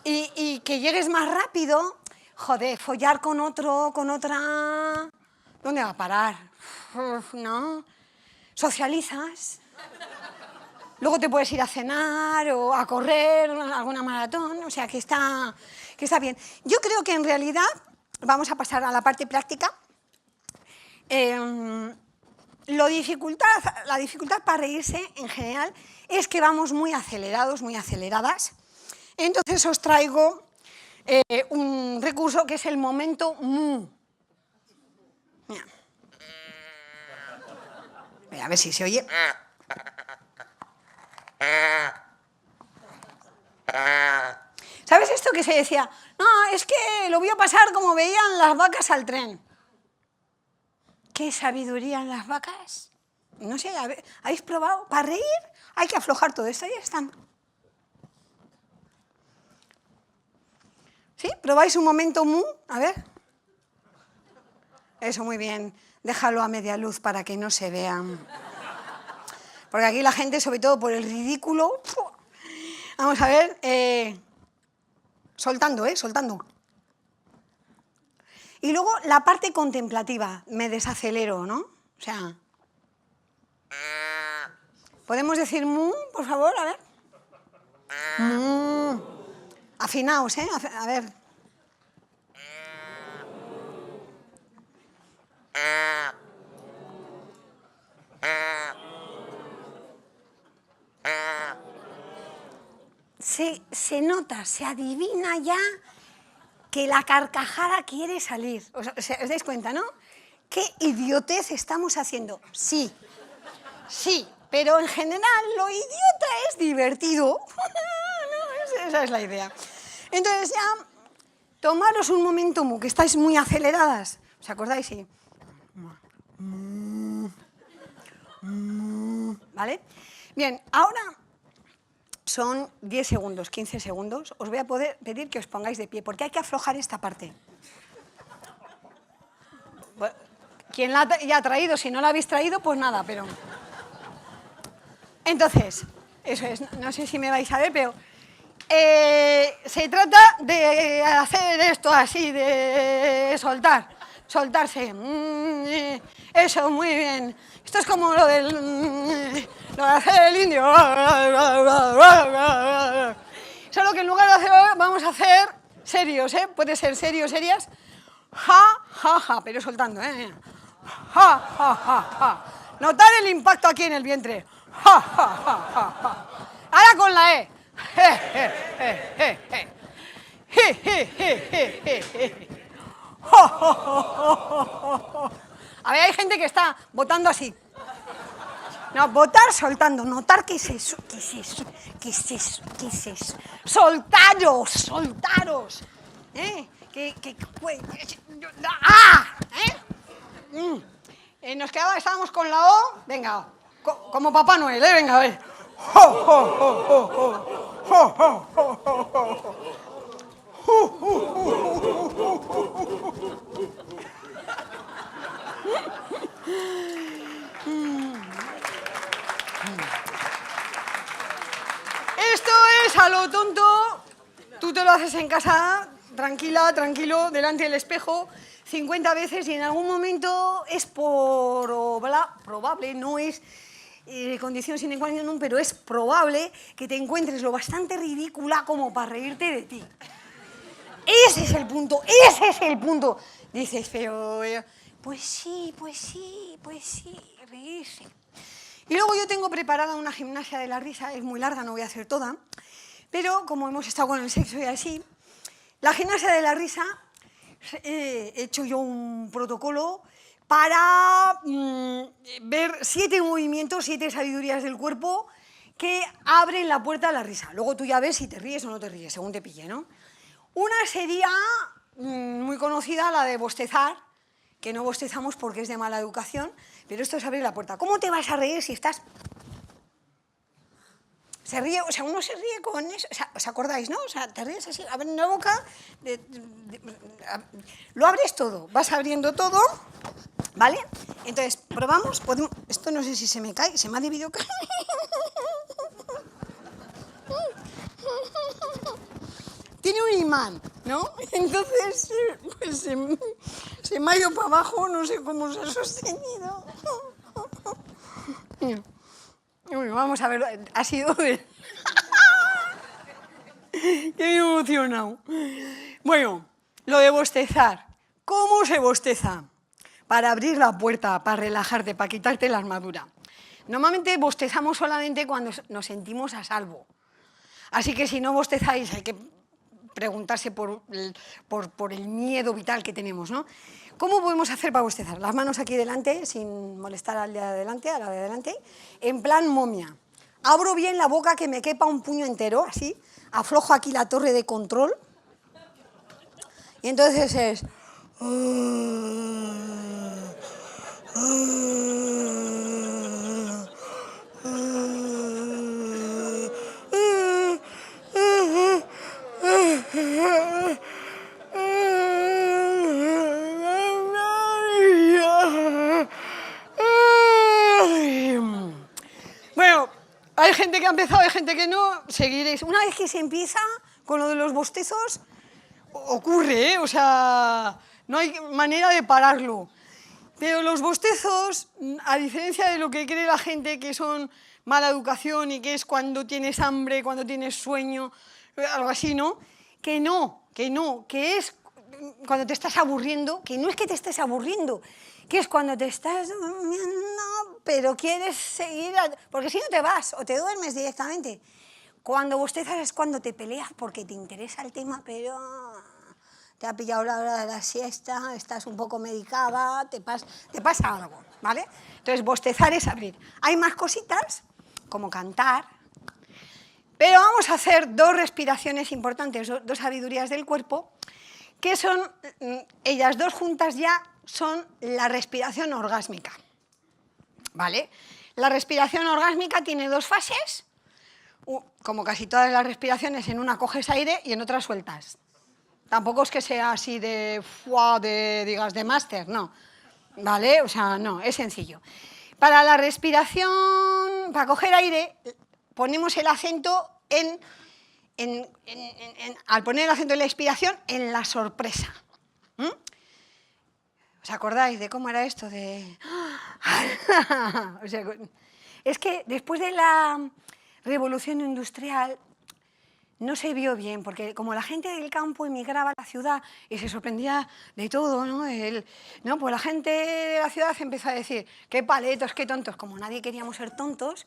Speaker 3: Y que llegues más rápido, joder, follar con otro, con otra... ¿Dónde va a parar? Uf, ¿no? Socializas. Luego te puedes ir a cenar o a correr alguna maratón, o sea que está bien. Yo creo que en realidad, vamos a pasar a la parte práctica, la dificultad para reírse en general es que vamos muy acelerados, muy aceleradas. Entonces os traigo un recurso que es el momento mu. Mira. A ver si se oye. ¿Sabes esto que se decía? No, es que lo voy a pasar como veían las vacas al tren. ¿Qué sabiduría en las vacas? No sé, ¿habéis probado? Para reír hay que aflojar todo esto, ahí están. ¿Sí? ¿Probáis un momento mu? A ver. Eso, muy bien. Déjalo a media luz para que no se vean. Porque aquí la gente, sobre todo por el ridículo... Vamos a ver. Soltando, soltando. Y luego la parte contemplativa. Me desacelero, ¿no? O sea... ¿Podemos decir mu, por favor? A ver. Mu. Afinaos, ¿eh? A ver. Se nota, se adivina ya que la carcajada quiere salir. ¿Os dais cuenta, no? ¿Qué idiotez estamos haciendo? Sí, sí, pero en general lo idiota es divertido. No, esa es la idea. Entonces ya, tomaros un momento mu, que estáis muy aceleradas. ¿Os acordáis? Sí. ¿Vale? Bien, ahora son 10 segundos, 15 segundos. Os voy a pedir que os pongáis de pie, porque hay que aflojar esta parte. ¿Quién la ya ha traído? Si no la habéis traído, pues nada, pero... Entonces, eso es, no sé si me vais a ver, pero... se trata de hacer esto así, de soltarse. Eso, muy bien. Esto es como lo de hacer el indio. Solo que en lugar de hacer, vamos a hacer serios, ¿eh? Puede ser serios, serias. Ja, ja, ja, pero soltando, ¿eh? Ja, ja, ja, ja. Notar el impacto aquí en el vientre. Ja, ja, ja, ja, ja. Ahora con la E. A ver, hay gente que está votando así. No, votar soltando, notar que es eso, que es eso, que es eso, que es eso. Soltaros, soltaros. Nos estábamos con la O, venga, como Papá Noel, venga, a ver. Esto es a lo tonto. Tú te lo haces en casa, tranquila, tranquilo, delante del espejo, 50 veces y en algún momento es probable, no es condición sine qua non, pero es probable que te encuentres lo bastante ridícula como para reírte de ti. Ese es el punto, ese es el punto. Dices, pero... Pues sí, reírse. Y luego yo tengo preparada una gimnasia de la risa, es muy larga, no voy a hacer toda, Pero como hemos estado con el sexo y así, la gimnasia de la risa, he hecho yo un protocolo para ver 7 movimientos, 7 sabidurías del cuerpo que abren la puerta a la risa. Luego tú ya ves si te ríes o no te ríes, según te pille, ¿no? Una sería muy conocida, la de bostezar, que no bostezamos porque es de mala educación, pero esto es abrir la puerta. ¿Cómo te vas a reír si estás...? Se ríe, o sea, uno se ríe con eso, o sea, ¿os acordáis, no? O sea, te ríes así, abres la boca, lo abres todo, vas abriendo todo, ¿vale? Entonces, probamos, podemos, esto no sé si se me cae, se me ha debido caer. Tiene un imán, ¿no? Entonces, pues se me ha ido para abajo, no sé cómo se ha sostenido. Bueno, vamos a ver, ha sido... ¡Qué emocionado! Bueno, lo de bostezar. ¿Cómo se bosteza? Para abrir la puerta, para relajarte, para quitarte la armadura. Normalmente bostezamos solamente cuando nos sentimos a salvo. Así que si no bostezáis, hay que preguntarse por el miedo vital que tenemos, ¿no? ¿Cómo podemos hacer para bostezar? Las manos aquí delante, sin molestar al de adelante, a la de adelante, en plan momia. Abro bien la boca, que me quepa un puño entero, así. Aflojo aquí la torre de control. Y entonces es... Bueno, hay gente que ha empezado, hay gente que no, seguiréis. Una vez que se empieza con lo de los bostezos, ocurre, ¿eh? O sea, no hay manera de pararlo. Pero los bostezos, a diferencia de lo que cree la gente que son mala educación y que es cuando tienes hambre, cuando tienes sueño, algo así, ¿no? Que es cuando te estás aburriendo, que no es que te estés aburriendo, que es cuando te estás durmiendo, pero quieres seguir, porque si no te vas o te duermes directamente. Cuando bostezas es cuando te peleas porque te interesa el tema, pero te ha pillado la hora de la siesta, estás un poco medicada, te pasa algo, ¿vale? Entonces, bostezar es abrir. Hay más cositas, como cantar, pero vamos a hacer 2 respiraciones importantes, 2 sabidurías del cuerpo, que son, ellas 2 juntas ya son la respiración orgásmica, ¿vale? La respiración orgásmica tiene 2 fases, como casi todas las respiraciones, en una coges aire y en otra sueltas. Tampoco es que sea así de máster, no, ¿vale? O sea, no, es sencillo. Para la respiración, para coger aire, ponemos el acento al poner el acento en la expiración, en la sorpresa. ¿Os acordáis de cómo era esto? O sea, es que después de la revolución industrial no se vio bien, porque como la gente del campo emigraba a la ciudad y se sorprendía de todo, ¿no? Pues la gente de la ciudad empezó a decir, qué paletos, qué tontos. Como nadie queríamos ser tontas,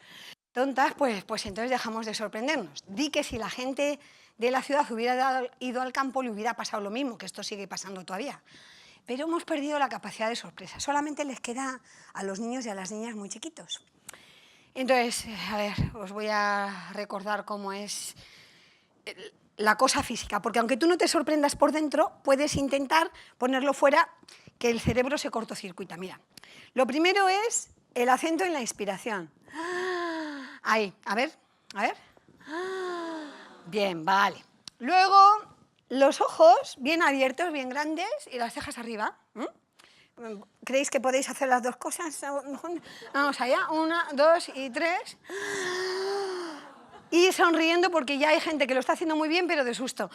Speaker 3: pues entonces dejamos de sorprendernos. Di que si la gente de la ciudad hubiera ido al campo le hubiera pasado lo mismo, que esto sigue pasando todavía. Pero hemos perdido la capacidad de sorpresa. Solamente les queda a los niños y a las niñas muy chiquitos. Entonces, a ver, os voy a recordar cómo es la cosa física, porque aunque tú no te sorprendas por dentro, puedes intentar ponerlo fuera, que el cerebro se cortocircuita. Mira, lo primero es el acento en la inspiración. Ahí, a ver. Bien, vale. Luego, los ojos bien abiertos, bien grandes, y las cejas arriba. ¿Creéis que podéis hacer las 2 cosas? Vamos allá, 1, 2 y 3. Y sonriendo porque ya hay gente que lo está haciendo muy bien, pero de susto.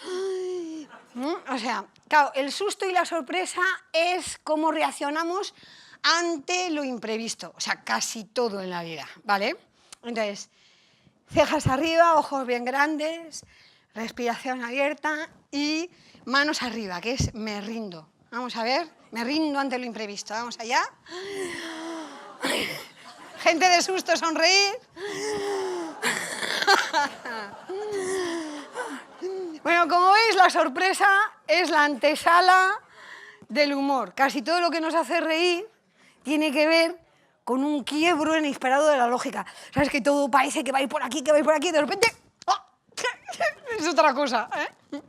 Speaker 3: O sea, claro, el susto y la sorpresa es cómo reaccionamos ante lo imprevisto. O sea, casi todo en la vida, ¿vale? Entonces, cejas arriba, ojos bien grandes, respiración abierta y manos arriba, que es me rindo. Vamos a ver, me rindo ante lo imprevisto. Vamos allá. Gente de susto, sonreír. Bueno, como veis, la sorpresa es la antesala del humor. Casi todo lo que nos hace reír tiene que ver con un quiebro inesperado de la lógica. Sabes que todo parece que va a ir por aquí, que va a ir por aquí, y de repente... ¡oh! Es otra cosa, ¿eh?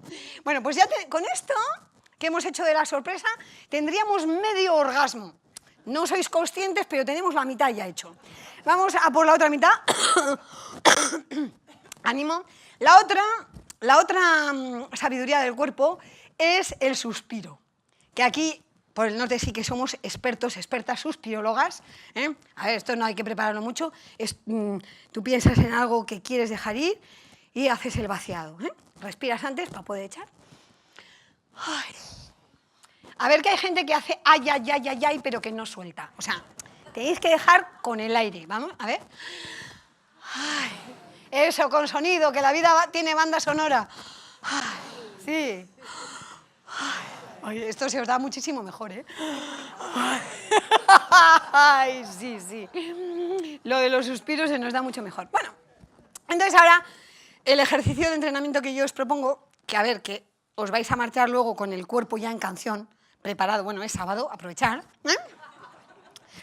Speaker 3: Bueno, pues ya con esto que hemos hecho de la sorpresa, tendríamos medio orgasmo. No sois conscientes, pero tenemos la mitad ya hecho. Vamos a por la otra mitad. Ánimo. La otra sabiduría del cuerpo es el suspiro. Que aquí, por el norte, sí que somos expertas suspirólogas. A ver, esto no hay que prepararlo mucho. Tú piensas en algo que quieres dejar ir y haces el vaciado. Respiras antes para poder echar. Ay. A ver, que hay gente que hace ay, ay, ay, ay, ay, pero que no suelta. O sea, tenéis que dejar con el aire. Vamos, a ver. Ay. Eso, con sonido, que la vida tiene banda sonora. Ay, sí. Oye, esto se os da muchísimo mejor, ¿eh? Ay, sí, sí. Lo de los suspiros se nos da mucho mejor. Bueno, entonces ahora el ejercicio de entrenamiento que yo os propongo, que a ver, que os vais a marchar luego con el cuerpo ya en canción, preparado, bueno, es sábado, aprovechar, ¿eh?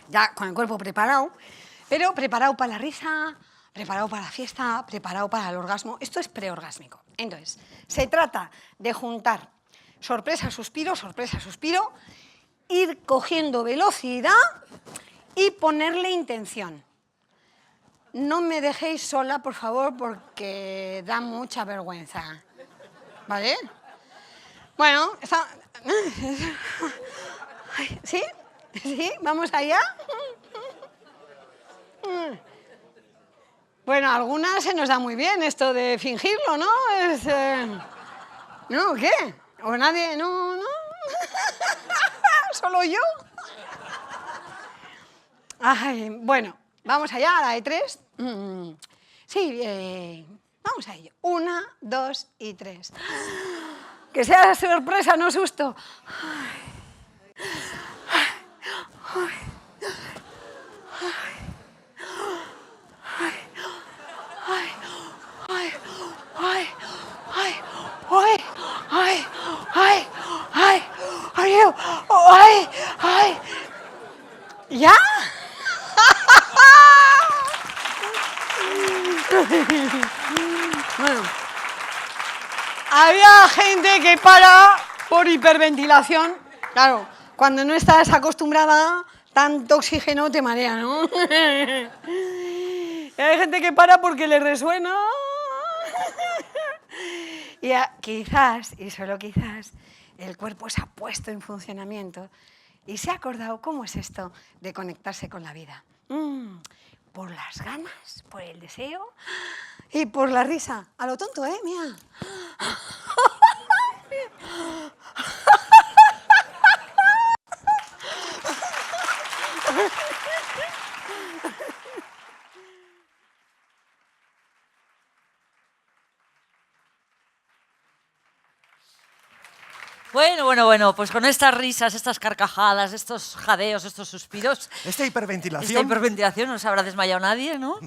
Speaker 3: Ya con el cuerpo preparado, pero preparado para la risa, preparado para la fiesta, preparado para el orgasmo. Esto es preorgásmico. Entonces, se trata de juntar sorpresa, suspiro, ir cogiendo velocidad y ponerle intención. No me dejéis sola, por favor, porque da mucha vergüenza. ¿Vale? Bueno, ¿sí? ¿Sí? ¿Vamos allá? Bueno, a algunas se nos da muy bien esto de fingirlo, ¿no? ¿No? ¿Qué? ¿O nadie? ¿No? ¿Solo yo? Ay, bueno, vamos allá, a la de 3. Sí, vamos a ello. 1, 2 y 3. Que sea sorpresa, no susto. ¿Ya? Bueno, había gente que para por hiperventilación. Claro, cuando no estás acostumbrada, tanto oxígeno te marea, ¿no? Y hay gente que para porque le resuena. Y quizás, y solo quizás, el cuerpo se ha puesto en funcionamiento y se ha acordado cómo es esto de conectarse con la vida. Por las ganas, por el deseo y por la risa. A lo tonto, ¿eh? Mira.
Speaker 4: Bueno, pues con estas risas, estas carcajadas, estos jadeos, estos suspiros...
Speaker 2: Esta hiperventilación
Speaker 4: no se habrá desmayado nadie, ¿no?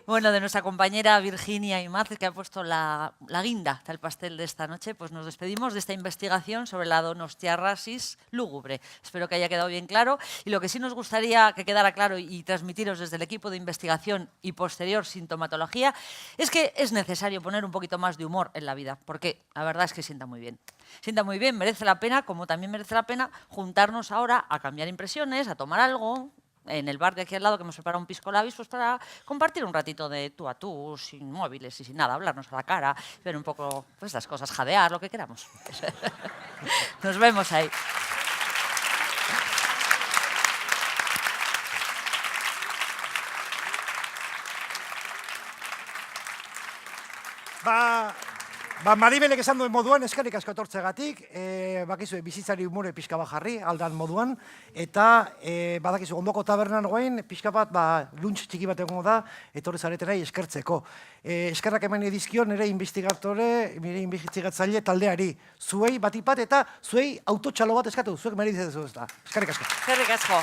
Speaker 4: Bueno, de nuestra compañera Virginia Imaz, que ha puesto la guinda del pastel de esta noche, pues nos despedimos de esta investigación sobre la donostiarrasis lúgubre. Espero que haya quedado bien claro. Y lo que sí nos gustaría que quedara claro y transmitiros desde el equipo de investigación y posterior sintomatología es que es necesario poner un poquito más de humor en la vida, porque la verdad es que sienta muy bien. Sienta muy bien, merece la pena, como también merece la pena juntarnos ahora a cambiar impresiones, a tomar algo en el bar de aquí al lado, que hemos preparado un pisco labis, pues para compartir un ratito de tú a tú, sin móviles y sin nada, hablarnos a la cara, ver un poco pues, estas cosas, jadear, lo que queramos. Nos vemos ahí.
Speaker 2: Maribelek esan duen moduan, eskerrik asko etortzegatik, bakizue bizitzari umore pixka bat jarri, aldan moduan, eta badakizu ondoko tabernan goain, pixka bat, luntz txiki bat egongo da, etorri zaretenai eskertzeko. Eskerrak hemen edizkio nire investigatzaile taldeari, zuei batipat eta zuei autotxalo bat eskatu, zuek meritzezu ez da. Eskerrik asko.
Speaker 4: Eskerrik asko.